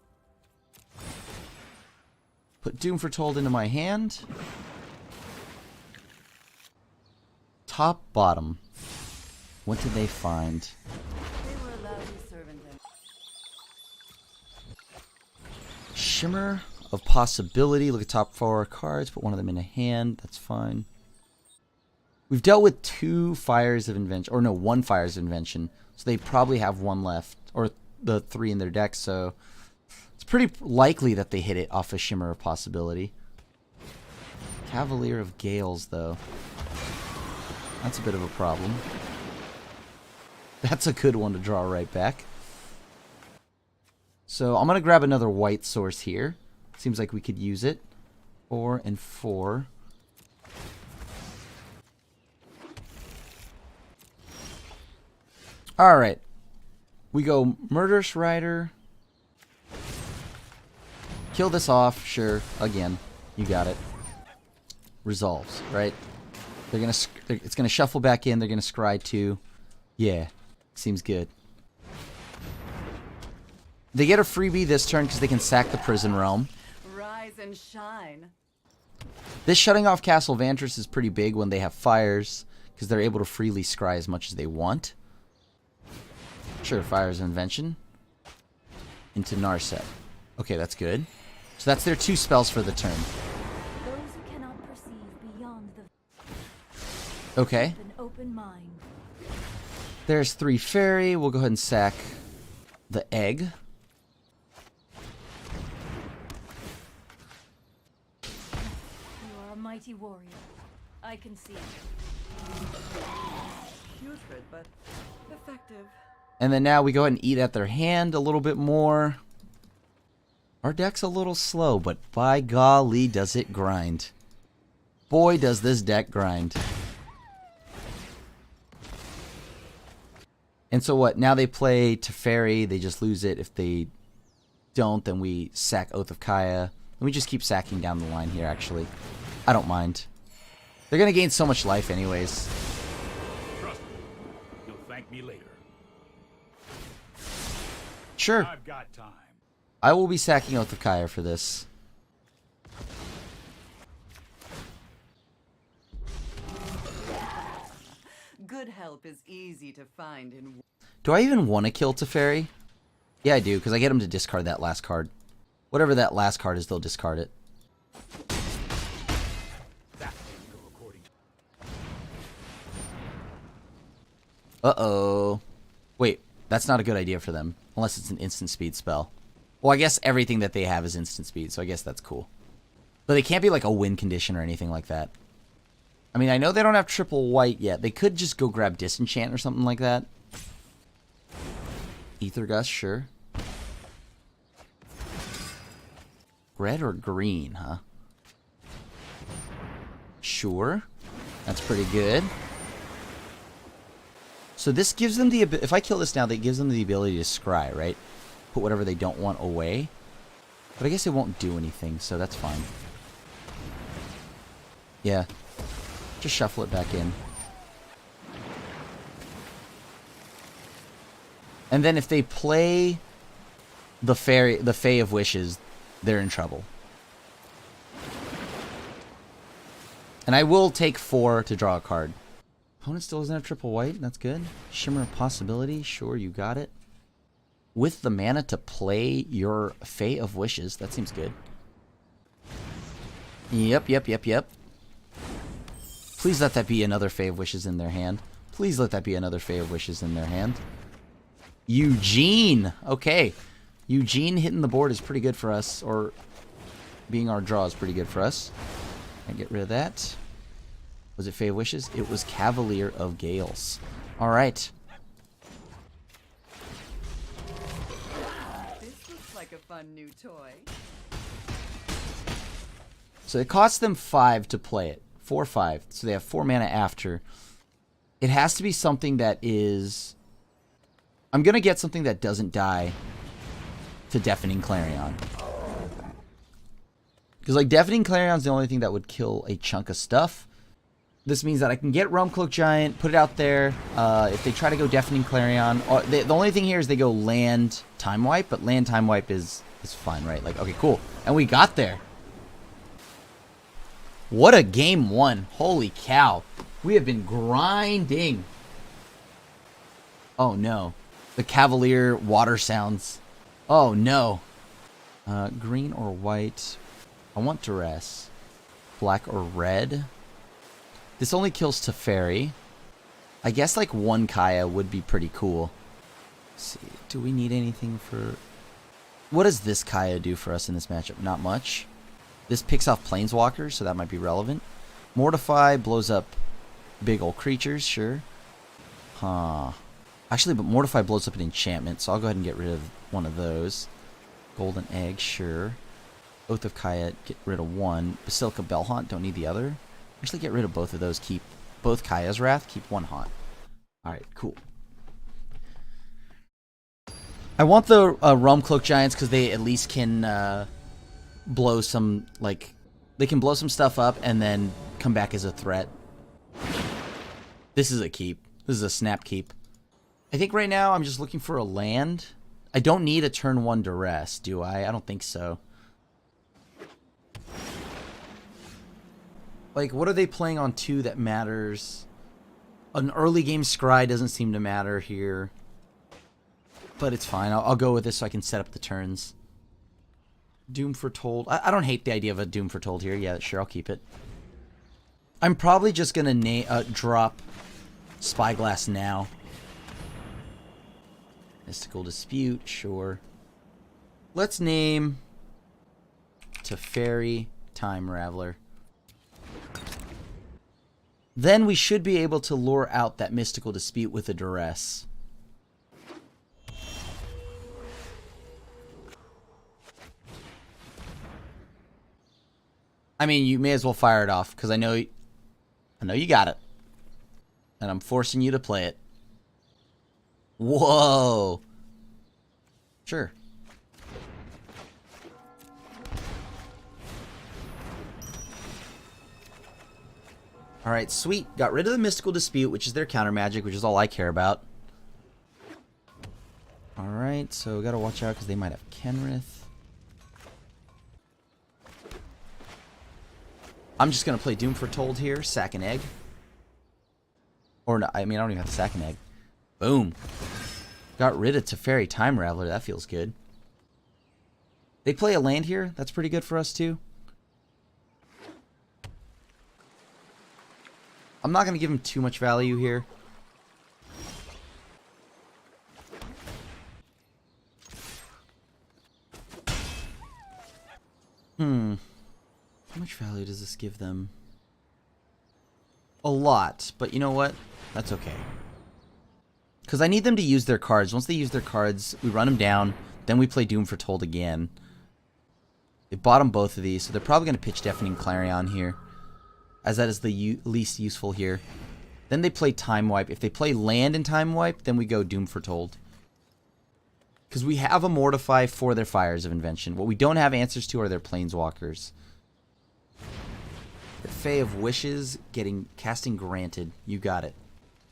Put Doom Foretold into my hand. Top, bottom. What did they find? They were a lousy servant and Shimmer of Possibility. Look at top 4 cards. Put one of them in a hand. That's fine. We've dealt with 2 Fires of Invention. Or no, 1 Fires of Invention. So they probably have 1 left. Or the 3 in their deck. So it's pretty likely that they hit it off a Shimmer of Possibility. Cavalier of Gales, though. That's a bit of a problem. That's a good one to draw right back. So I'm going to grab another white source here. Seems like we could use it. 4 and 4. Alright. We go Murderous Rider. Kill this off. Sure. Again. You got it. Resolves, right? They're gonna. It's gonna shuffle back in. They're gonna scry 2. Yeah. Seems good. They get a freebie this turn because they can sack the Prison Realm. rise and shine. This shutting off Castle Vantress is pretty big when they have fires, because they're able to freely scry as much as they want. Sure, Fire's Invention. Into Narset. Okay, that's good. So that's their 2 spells for the turn. Those who cannot perceive beyond the Okay. an open mind. There's 3 fairy. We'll go ahead and sack the egg. You are a mighty warrior. I can see it. Putrid, but effective. And then now we go ahead and eat at their hand a little bit more. Our deck's a little slow, but by golly, does it grind. Boy, does this deck grind. And so what? Now they play Teferi. They just lose it. If they don't, then we sack Oath of Kaya. And we just keep sacking down the line here, actually. I don't mind. They're going to gain so much life anyways. Trust me. You'll thank me later. Sure. I've got time. I will be sacking Oath of Kaya for this. Good help is easy to find in. Do I even want to kill Teferi? Yeah, I do, because I get them to discard that last card. Whatever that last card is, they'll discard it. Uh-oh. Wait, that's not a good idea for them. Unless it's an instant speed spell. Well, I guess everything that they have is instant speed, so I guess that's cool. But they can't be like a win condition or anything like that. I mean, I know they don't have triple white yet. They could just go grab Disenchant or something like that. Ether Gust, sure. Red or green, huh? Sure. That's pretty good. So this gives them the... If I kill this now, that gives them the ability to scry, right? Put whatever they don't want away. But I guess it won't do anything, so that's fine. Yeah. Just shuffle it back in. And then if they play the Fae of Wishes, they're in trouble. And I will take 4 to draw a card. Opponent still doesn't have triple white. That's good. Shimmer of Possibility. Sure, you got it. With the mana to play your Fae of Wishes. That seems good. Yep. Please let that be another Fae of Wishes in their hand. Please let that be another Fae of Wishes in their hand. Eugene! Okay. Eugene hitting the board is pretty good for us. Or being our draw is pretty good for us. I get rid of that. Was it Fae of Wishes? It was Cavalier of Gales. Alright. fun new toy. So it costs them 5 to play it. 4 or 5. So they have 4 mana after. It has to be something that is... I'm going to get something that doesn't die to Deafening Clarion. Because, like, Deafening Clarion's the only thing that would kill a chunk of stuff. This means that I can get Realmcloak Giant, put it out there. If they try to go Deafening Clarion... the only thing here is they go land Time Wipe, but land Time Wipe is fine, right? Like, okay, cool. And we got there. What a game one. Holy cow. We have been grinding. Oh, no. The Cavalier water sounds. Oh, no. Green or white? I want Duress. Black or red? This only kills Teferi. I guess, like, 1 Kaya would be pretty cool. Let's see. Do we need anything for... What does this Kaya do for us in this matchup? Not much. This picks off Planeswalkers, so that might be relevant. Mortify blows up big old creatures, sure. Huh. Actually, but Mortify blows up an enchantment, so I'll go ahead and get rid of one of those. Golden Egg, sure. Oath of Kaya, get rid of 1. Basilica Bellhaunt, don't need the other. Actually, get rid of both of those, keep both Kaya's Wrath, keep 1 Haunt. Alright, cool. I want the Realmcloak Giants because they at least can blow some, like, they can blow some stuff up and then come back as a threat. This is a keep. This is a snap keep. I think right now I'm just looking for a land. I don't need a turn 1 Duress, do I? I don't think so. Like, what are they playing on 2 that matters? An early game Scry doesn't seem to matter here. But it's fine. I'll go with this so I can set up the turns. Doom Foretold. I don't hate the idea of a Doom Foretold here. Yeah, sure, I'll keep it. I'm probably just going to drop Spyglass now. Mystical Dispute, sure. Let's name Teferi Time Raveler. Then we should be able to lure out that Mystical Dispute with a Duress. I mean, you may as well fire it off, because I know you got it. And I'm forcing you to play it. Whoa. Sure. Alright, sweet. Got rid of the Mystical Dispute, which is their counter magic, which is all I care about. Alright, so gotta watch out because they might have Kenrith. I'm just gonna play Doom Foretold here, sack an egg. Or no, I mean, I don't even have to sack an egg. Boom. Got rid of Teferi Time Raveler, that feels good. They play a land here, that's pretty good for us too. I'm not gonna give him too much value here. How much value does this give them? A lot, but you know what? That's okay. Because I need them to use their cards. Once they use their cards, we run them down. Then we play Doom Foretold again. They bottom both of these, so they're probably going to pitch Deafening Clarion here. As that is the least useful here. Then they play Time Wipe. If they play land and Time Wipe, then we go Doom Foretold. Because we have a Mortify for their Fires of Invention. What we don't have answers to are their Planeswalkers. The Fae of Wishes casting granted. You got it.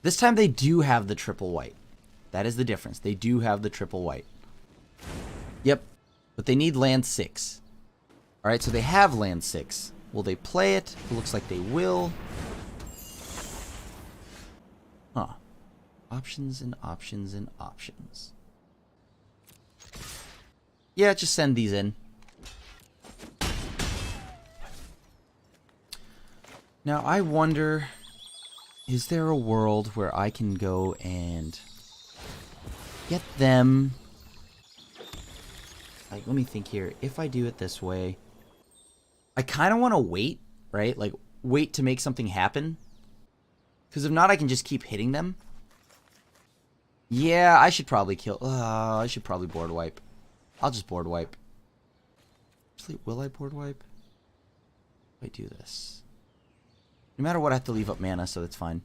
This time they do have the triple white. That is the difference. They do have the triple white. Yep. But they need land 6. Alright, so they have land 6. Will they play it? It looks like they will. Huh. Options and options and options. Yeah, just send these in. Now, I wonder, is there a world where I can go and get them... Like, let me think here. If I do it this way, I kind of want to wait, right? Like, wait to make something happen. Because if not, I can just keep hitting them. Yeah, I should probably kill... I should probably board wipe. I'll just board wipe. Actually, will I board wipe? If I do this. No matter what, I have to leave up mana, so that's fine.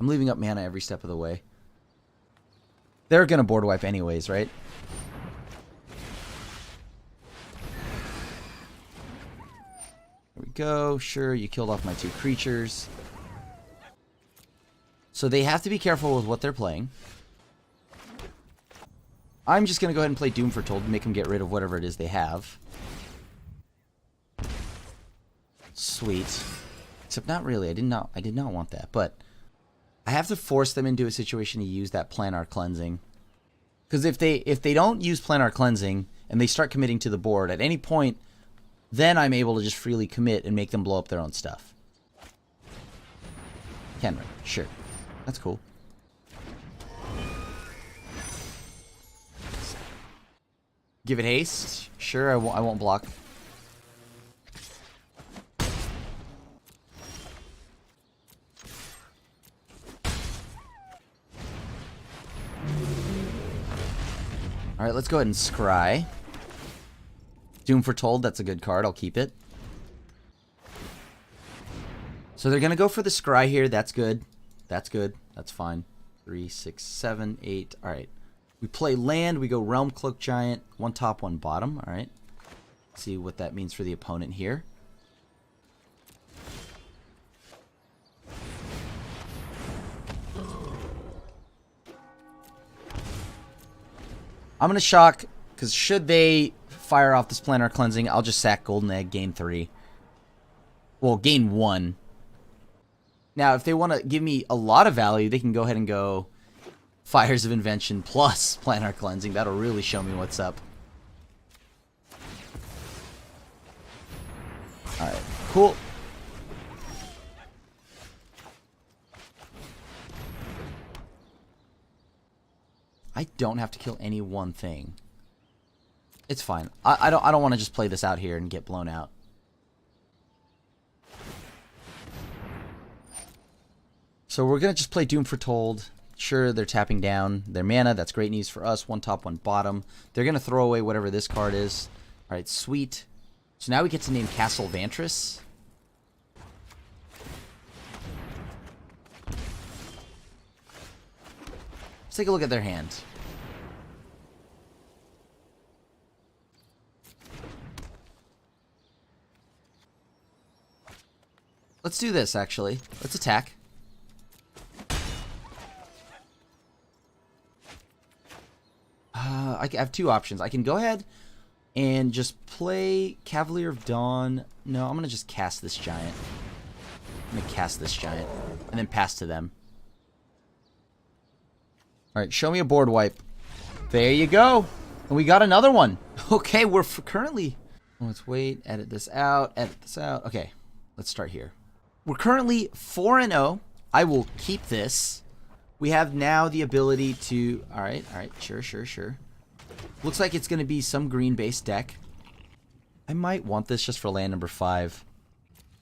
I'm leaving up mana every step of the way. They're going to board wipe anyways, right? There we go. Sure, you killed off my 2 creatures. So they have to be careful with what they're playing. I'm just going to go ahead and play Doom Foretold and make them get rid of whatever it is they have. Sweet. Except not really. I did not want that. But I have to force them into a situation to use that planar cleansing. Because if they don't use planar cleansing and they start committing to the board at any point, then I'm able to just freely commit and make them blow up their own stuff. Kenrick, sure. That's cool. Give it haste. Sure, I won't block. Alright, let's go ahead and scry. Doom Foretold, that's a good card. I'll keep it. So they're going to go for the scry here. That's good. That's good. That's fine. 3, 6, 7, 8. Alright. We play land. We go Realm Cloak Giant. 1 top, 1 bottom. Alright. See what that means for the opponent here. I'm going to shock, because should they fire off this planar cleansing, I'll just sack Golden Egg, gain 3. Well, gain 1. Now, if they want to give me a lot of value, they can go ahead and go Fires of Invention plus planar cleansing. That'll really show me what's up. Alright, cool. I don't have to kill any one thing. It's fine. I don't want to just play this out here and get blown out. So we're going to just play Doom Foretold. Sure, they're tapping down their mana. That's great news for us. 1 top, 1 bottom. They're going to throw away whatever this card is. Alright, sweet. So now we get to name Castle Vantress. Let's take a look at their hand. Let's do this, actually. Let's attack. I have 2 options. I can go ahead and just play Cavalier of Dawn. No, I'm going to just cast this giant. I'm going to cast this giant and then pass to them. Alright, show me a board wipe. There you go. And we got another one. Okay, we're currently... Let's wait, edit this out, Okay, let's start here. We're currently 4-0. I will keep this. We have now the ability to... Alright, sure. Looks like it's going to be some green-based deck. I might want this just for land number 5.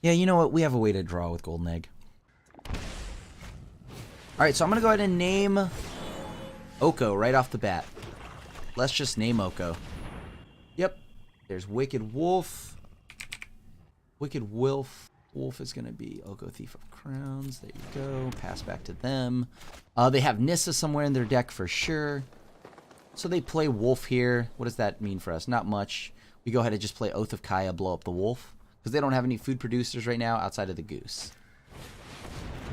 Yeah, you know what? We have a way to draw with Golden Egg. Alright, so I'm going to go ahead and name Oko right off the bat. Let's just name Oko. Yep. There's Wicked Wolf. Wicked Wolf. Wolf is going to be Oko Thief of Crowns. There you go. Pass back to them. They have Nissa somewhere in their deck for sure. So they play Wolf here. What does that mean for us? Not much. We go ahead and just play Oath of Kaya, blow up the Wolf. Because they don't have any food producers right now outside of the Goose.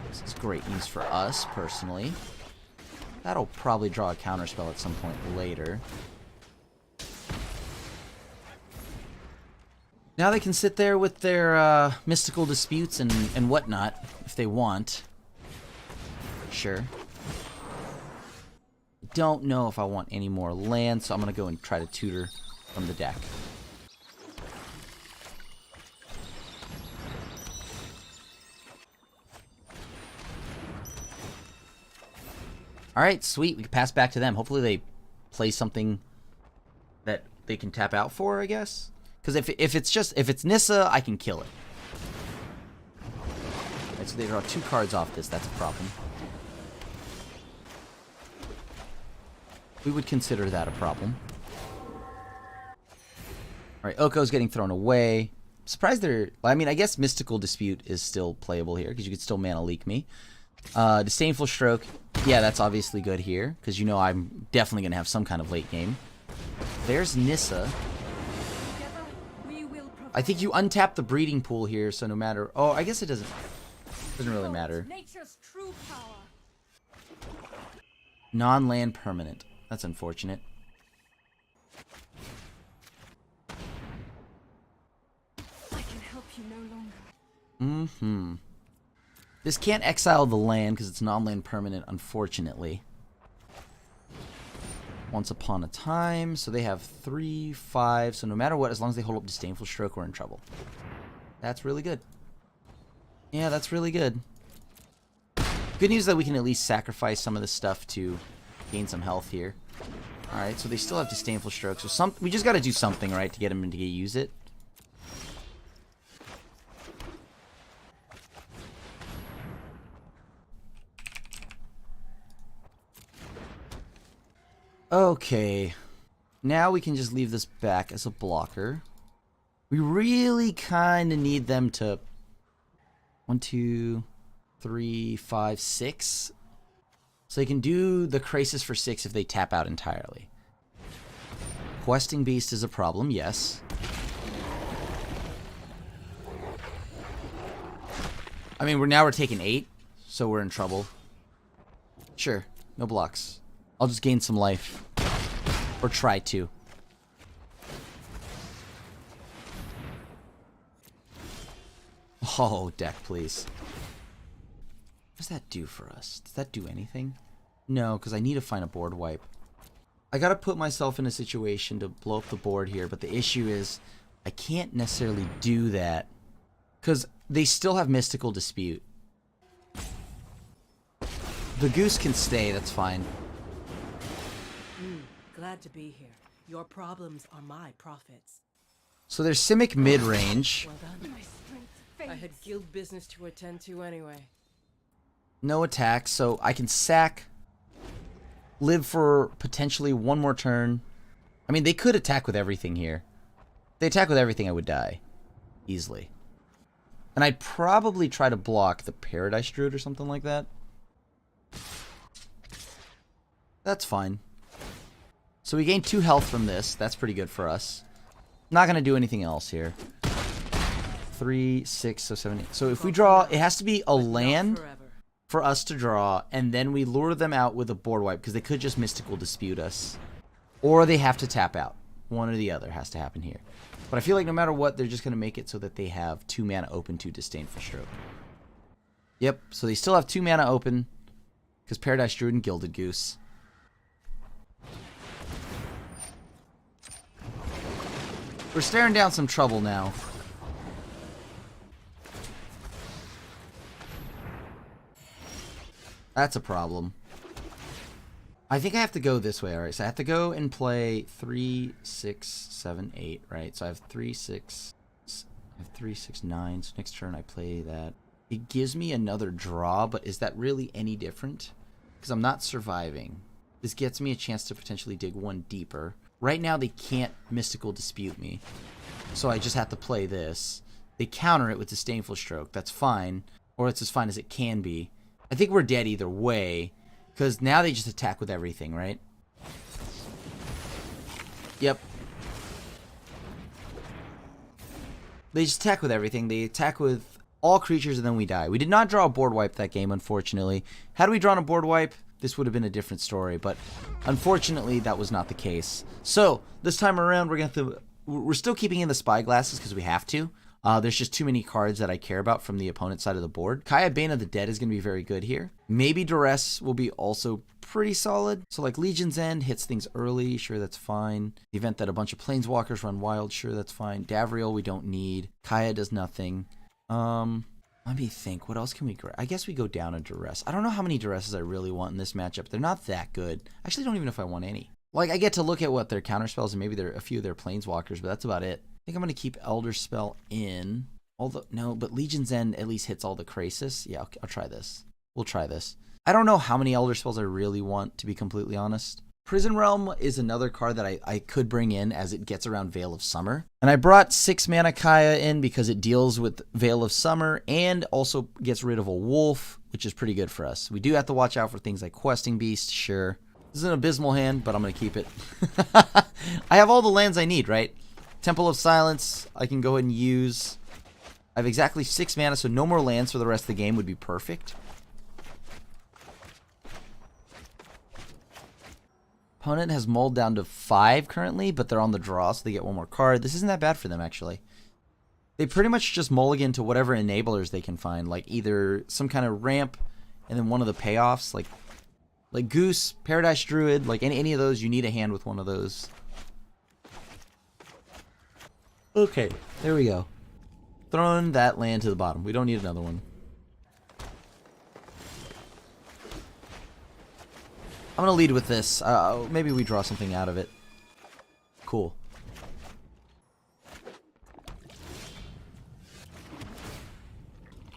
This is great news for us, personally. That'll probably draw a counterspell at some point later. Now they can sit there with their mystical disputes and whatnot, if they want. Sure. Don't know if I want any more land, so I'm going to go and try to tutor from the deck. Alright, sweet. We can pass back to them. Hopefully they play something that they can tap out for, I guess. Because if it's Nissa, I can kill it. Right, so they draw 2 cards off this. That's a problem. We would consider that a problem. Alright, Oko's getting thrown away. Surprised they're... I mean, I guess Mystical Dispute is still playable here, because you could still Mana Leak me. Disdainful Stroke. Yeah, that's obviously good here, because you know I'm definitely going to have some kind of late game. There's Nissa. I think you untap the breeding pool here, so no matter... Oh, I guess it doesn't really matter. Nature's true power. Non-land permanent. That's unfortunate. I can help you no longer. Mm-hmm. This can't exile the land because it's non-land permanent, unfortunately. Once Upon a Time. So they have 3, 5. So no matter what, as long as they hold up Disdainful Stroke, we're in trouble. That's really good. Yeah, that's really good. Good news that we can at least sacrifice some of this stuff to gain some health here. Alright, so they still have Disdainful Stroke. So we just got to do something, right, to get them to use it. Okay, now we can just leave this back as a blocker. We really kind of need them to 1, 2, 3, 5, 6. So they can do the Crisis for 6 if they tap out entirely. Questing Beast is a problem, yes. I mean, we're taking 8, so we're in trouble. Sure, no blocks. I'll just gain some life. Or try to. Oh, deck, please. What does that do for us? Does that do anything? No, because I need to find a board wipe. I gotta put myself in a situation to blow up the board here, but the issue is I can't necessarily do that. Because they still have Mystical Dispute. The Goose can stay, that's fine. Glad to be here. Your problems are my profits. So there's Simic mid-range. Well done. My strength I had fades. guild business to attend to anyway. No attack, so I can sack, live for potentially one more turn. I mean, they could attack with everything here. If they attack with everything, I would die. Easily. And I'd probably try to block the Paradise Druid or something like that. That's fine. So we gain 2 health from this. That's pretty good for us. Not going to do anything else here. 3, 6, so 7, 8. So if we draw, it has to be a land Forever. for us to draw, and then we lure them out with a board wipe, because they could just Mystical Dispute us. Or they have to tap out. One or the other has to happen here. But I feel like no matter what, they're just going to make it so that they have 2 mana open to Disdainful Stroke. Yep, so they still have 2 mana open, because Paradise Druid and Gilded Goose. We're staring down some trouble now. That's a problem. I think I have to go this way, alright. So I have to go and play 3, 6, 7, 8, right? So I have 3, 6, I have 3, 6, 9. So next turn I play that. It gives me another draw, but is that really any different? Because I'm not surviving. This gets me a chance to potentially dig one deeper. Right now they can't Mystical Dispute me. So I just have to play this. They counter it with Disdainful Stroke. That's fine. Or it's as fine as it can be. I think we're dead either way. Because now they just attack with everything, right? Yep. They just attack with everything. They attack with all creatures and then we die. We did not draw a board wipe that game, unfortunately. Had we drawn a board wipe, this would have been a different story. But unfortunately, that was not the case. So this time around, we're still keeping in the Spyglasses because we have to. There's just too many cards that I care about from the opponent's side of the board. Kaya, Bane of the Dead is going to be very good here. Maybe Duress will be also pretty solid. So like Legion's End hits things early. Sure, that's fine. The event that a bunch of Planeswalkers run wild. Sure, that's fine. Davriel we don't need. Kaya does nothing. Let me think. What else can we grab? I guess we go down a Duress. I don't know how many Duresses I really want in this matchup. They're not that good. I actually don't even know if I want any. Like, I get to look at what their counterspells and maybe a few of their Planeswalkers, but that's about it. I think I'm going to keep Elder Spell in. Although, no, but Legion's End at least hits all the Crisis. Yeah, I'll try this. We'll try this. I don't know how many Elder Spells I really want, to be completely honest. Prison Realm is another card that I could bring in as it gets around Veil of Summer. And I brought 6 mana Kaya in because it deals with Veil of Summer and also gets rid of a wolf, which is pretty good for us. We do have to watch out for things like Questing Beast, sure. This is an abysmal hand, but I'm going to keep it. I have all the lands I need, right? Temple of Silence, I can go ahead and use. I have exactly 6 mana, so no more lands for the rest of the game would be perfect. Opponent has mulled down to 5 currently, but they're on the draw, so they get 1 more card. This isn't that bad for them, actually. They pretty much just mulligan to whatever enablers they can find, like either some kind of ramp and then one of the payoffs, like Goose, Paradise Druid, like any of those. You need a hand with one of those. Okay, there we go. Throwing that land to the bottom. We don't need another one. I'm going to lead with this. Maybe we draw something out of it. Cool.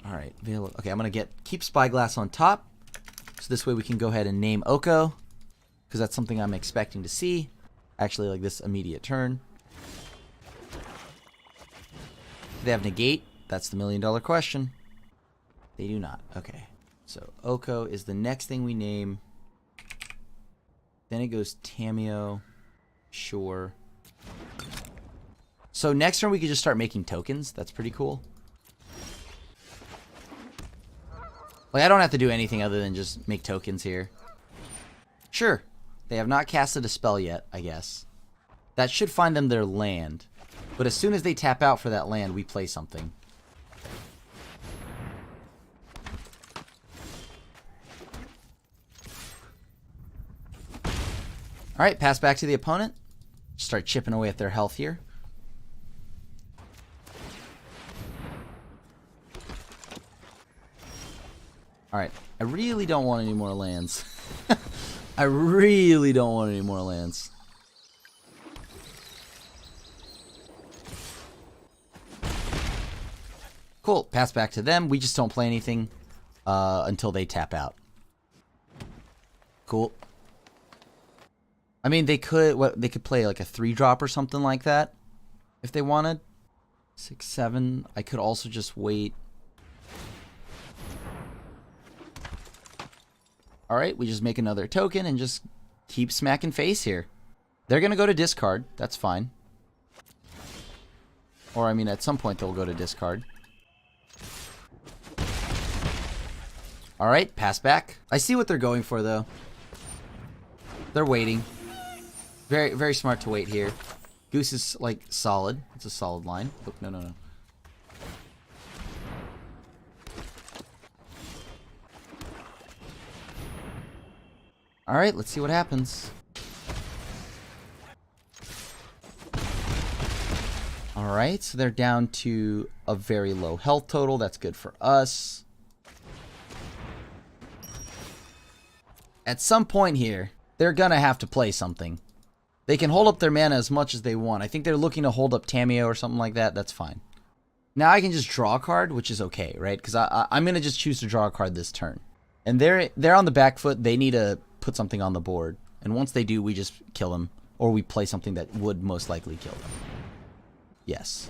Alright, okay, I'm going to keep Spyglass on top. So this way we can go ahead and name Oko. Because that's something I'm expecting to see. Actually, like this immediate turn. Do they have Negate? That's the $1,000,000 question. They do not. Okay. So Oko is the next thing we name. Then it goes Tameo. Sure. So next turn we could just start making tokens. That's pretty cool. Like, I don't have to do anything other than just make tokens here. Sure. They have not casted a spell yet, I guess. That should find them their land. But as soon as they tap out for that land, we play something. Alright, pass back to the opponent. Start chipping away at their health here. Alright, I really don't want any more lands. I really don't want any more lands. Cool, pass back to them. We just don't play anything until they tap out. Cool. I mean, they could play like a 3-drop or something like that if they wanted. 6, 7. I could also just wait. Alright, we just make another token and just keep smacking face here. They're going to go to discard. That's fine. Or, I mean, at some point they'll go to discard. Alright, pass back. I see what they're going for, though. They're waiting. Very, very smart to wait here. Goose is, like, solid. It's a solid line. Oh, no. Alright, let's see what happens. Alright, so they're down to a very low health total. That's good for us. At some point here, they're gonna have to play something. They can hold up their mana as much as they want. I think they're looking to hold up Tameo or something like that. That's fine. Now I can just draw a card, which is okay, right? Because I'm gonna just choose to draw a card this turn. And they're on the back foot. They need to put something on the board. And once they do, we just kill them. Or we play something that would most likely kill them. Yes.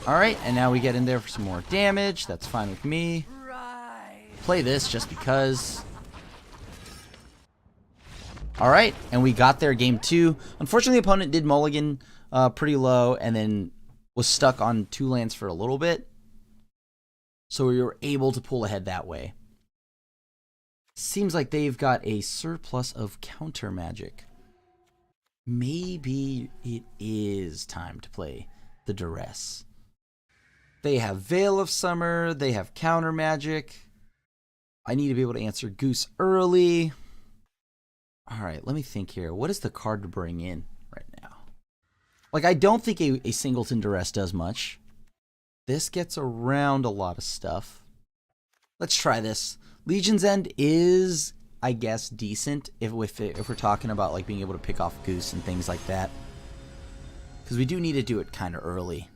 Alright, and now we get in there for some more damage. That's fine with me. Play this just because. Alright, and we got there game 2. Unfortunately, the opponent did mulligan pretty low and then was stuck on 2 lands for a little bit. So we were able to pull ahead that way. Seems like they've got a surplus of counter magic. Maybe it is time to play the Duress. They have Veil of Summer. They have counter magic. I need to be able to answer Goose early. Alright, let me think here. What is the card to bring in right now? Like, I don't think a Singleton Duress does much. This gets around a lot of stuff. Let's try this. Legion's End is I guess, decent if we're talking about like being able to pick off Goose and things like that. Because we do need to do it kind of early.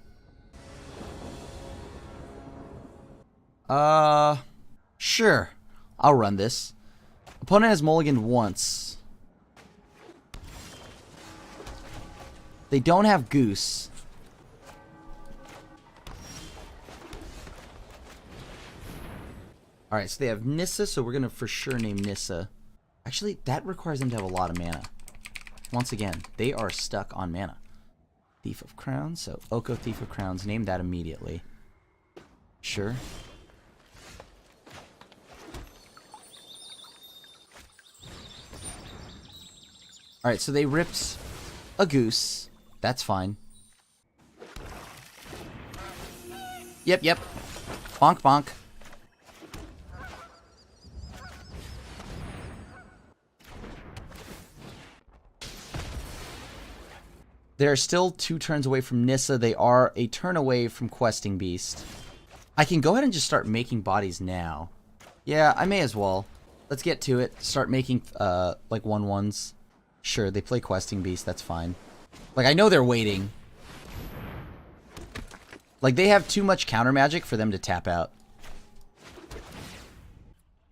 Sure. I'll run this. Opponent has mulliganed once. They don't have Goose. Alright, so they have Nissa, so we're going to for sure name Nissa. Actually, that requires them to have a lot of mana. Once again, they are stuck on mana. Thief of Crowns, so Oko Thief of Crowns, name that immediately. Sure. Alright, so they ripped a Goose. That's fine. Yep. Bonk, bonk. They're still 2 turns away from Nissa. They are a turn away from Questing Beast. I can go ahead and just start making bodies now. Yeah, I may as well. Let's get to it. Start making, like, 1/1s. Sure, they play Questing Beast. That's fine. Like, I know they're waiting. Like, they have too much counter magic for them to tap out.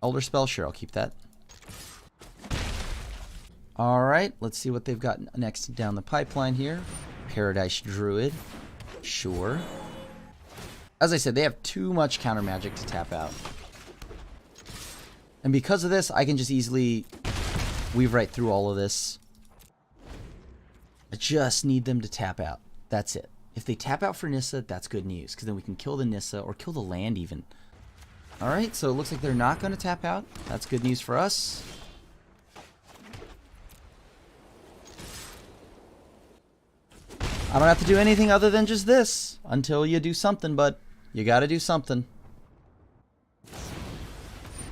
Elder Spell? Sure, I'll keep that. Alright, let's see what they've got next down the pipeline here. Paradise Druid. Sure. As I said, they have too much counter magic to tap out. And because of this, I can just easily weave right through all of this. I just need them to tap out. That's it. If they tap out for Nissa, that's good news, because then we can kill the Nissa, or kill the land even. Alright, so it looks like they're not going to tap out. That's good news for us. I don't have to do anything other than just this until you do something, but you gotta do something.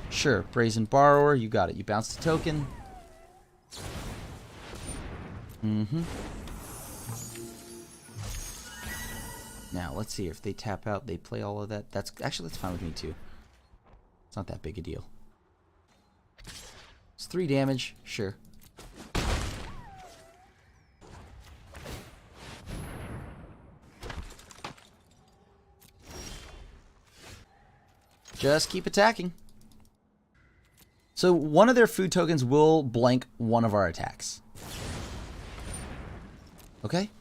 Sure, Brazen Borrower, you got it. You bounced a token. Now, let's see if they tap out, they play all of that. That's fine with me too. It's not that big a deal. It's 3 damage, sure. Just keep attacking. So one of their food tokens will blank one of our attacks. Okay.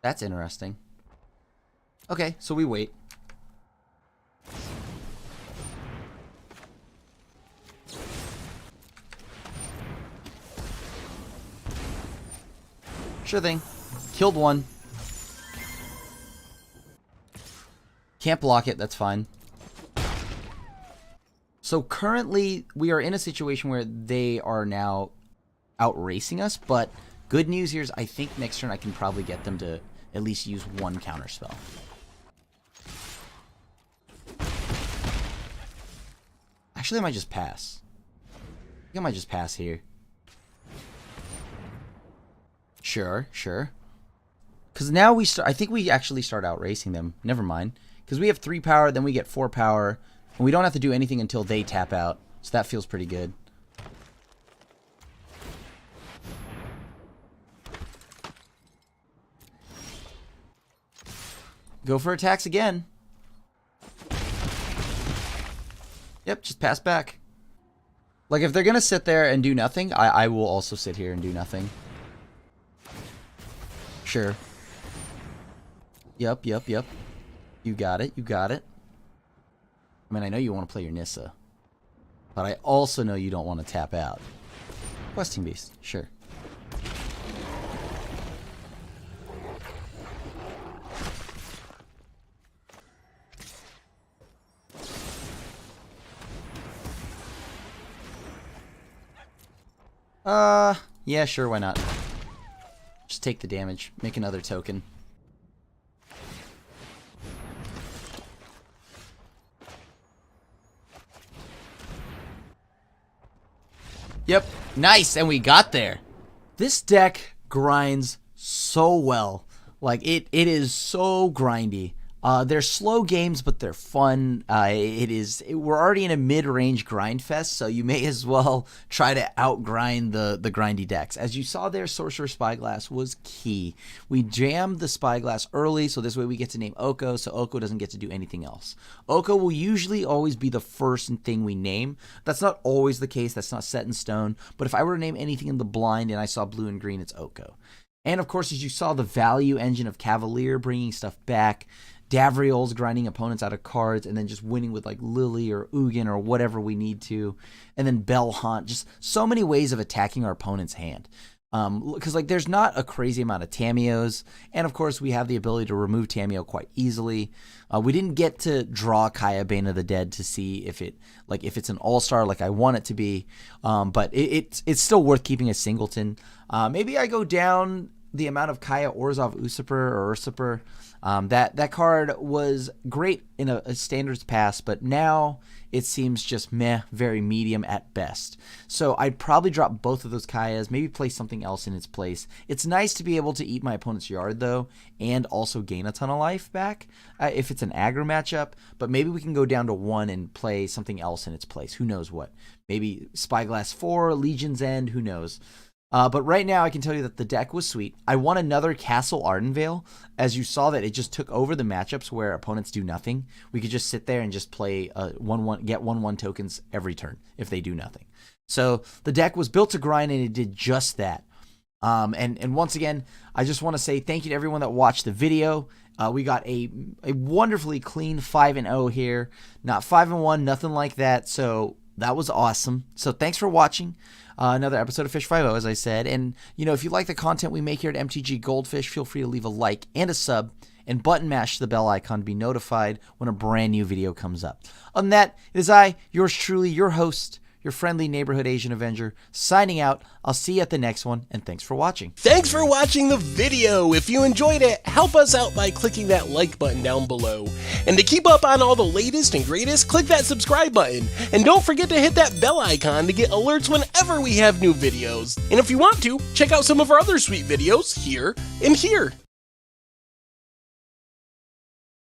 That's interesting. Okay, so we wait. Sure thing. Killed one. Can't block it, that's fine. So currently, we are in a situation where they are now outracing us, but good news here is I think next turn I can probably get them to at least use 1 counter spell. Actually, I might just pass. I think I might just pass here. Sure. Because now we start, I think we actually start outracing them. Never mind. Because we have 3 power, then we get 4 power, and we don't have to do anything until they tap out. So that feels pretty good. Go for attacks again. Yep, just pass back. Like, if they're going to sit there and do nothing, I will also sit here and do nothing. Sure. Yep. You got it. I mean, I know you want to play your Nissa. But I also know you don't want to tap out. Questing Beast, sure. Yeah, sure, why not? Just take the damage. Make another token. Yep, nice, and we got there. This deck grinds so well. Like, it is so grindy. They're slow games, but they're fun. We're already in a mid-range grind fest, so you may as well try to outgrind the grindy decks. As you saw there, Sorcerer Spyglass was key. We jammed the Spyglass early, so this way we get to name Oko, so Oko doesn't get to do anything else. Oko will usually always be the first thing we name. That's not always the case. That's not set in stone. But if I were to name anything in the blind and I saw blue and green, it's Oko. And of course, as you saw, the value engine of Cavalier bringing stuff back. Davriel's grinding opponents out of cards and then just winning with like Lily or Ugin or whatever we need to. And then Bellhaunt, just so many ways of attacking our opponent's hand. Because like there's not a crazy amount of Tamios. And of course we have the ability to remove Tamio quite easily. We didn't get to draw Kaya Bane of the Dead to see if it's an all-star like I want it to be. But it's still worth keeping a singleton. Maybe I go down the amount of Kaya Orzhov Usurper. That card was great in a standards pass, but now it seems just meh, very medium at best. So I'd probably drop both of those Kayas, maybe play something else in its place. It's nice to be able to eat my opponent's yard, though, and also gain a ton of life back if it's an aggro matchup, but maybe we can go down to 1 and play something else in its place. Who knows what? Maybe Spyglass 4, Legion's End, who knows? But right now, I can tell you that the deck was sweet. I won another Castle Ardenvale. As you saw, that it just took over the matchups where opponents do nothing. We could just sit there and just play 1/1, get 1/1 tokens every turn if they do nothing. So the deck was built to grind, and it did just that. And once again, I just want to say thank you to everyone that watched the video. We got a wonderfully clean 5-0 here. Not 5-1, nothing like that. So that was awesome. So thanks for watching. Another episode of Fish 5-0, as I said. And, if you like the content we make here at MTG Goldfish, feel free to leave a like and a sub and button mash the bell icon to be notified when a brand new video comes up. Other than that, it is I, yours truly, your host, your friendly neighborhood Asian Avenger, signing out. I'll see you at the next one, and thanks for watching. Thanks for watching the video. If you enjoyed it, help us out by clicking that like button down below. And to keep up on all the latest and greatest, click that subscribe button. And don't forget to hit that bell icon to get alerts whenever we have new videos. And if you want to, check out some of our other sweet videos here and here.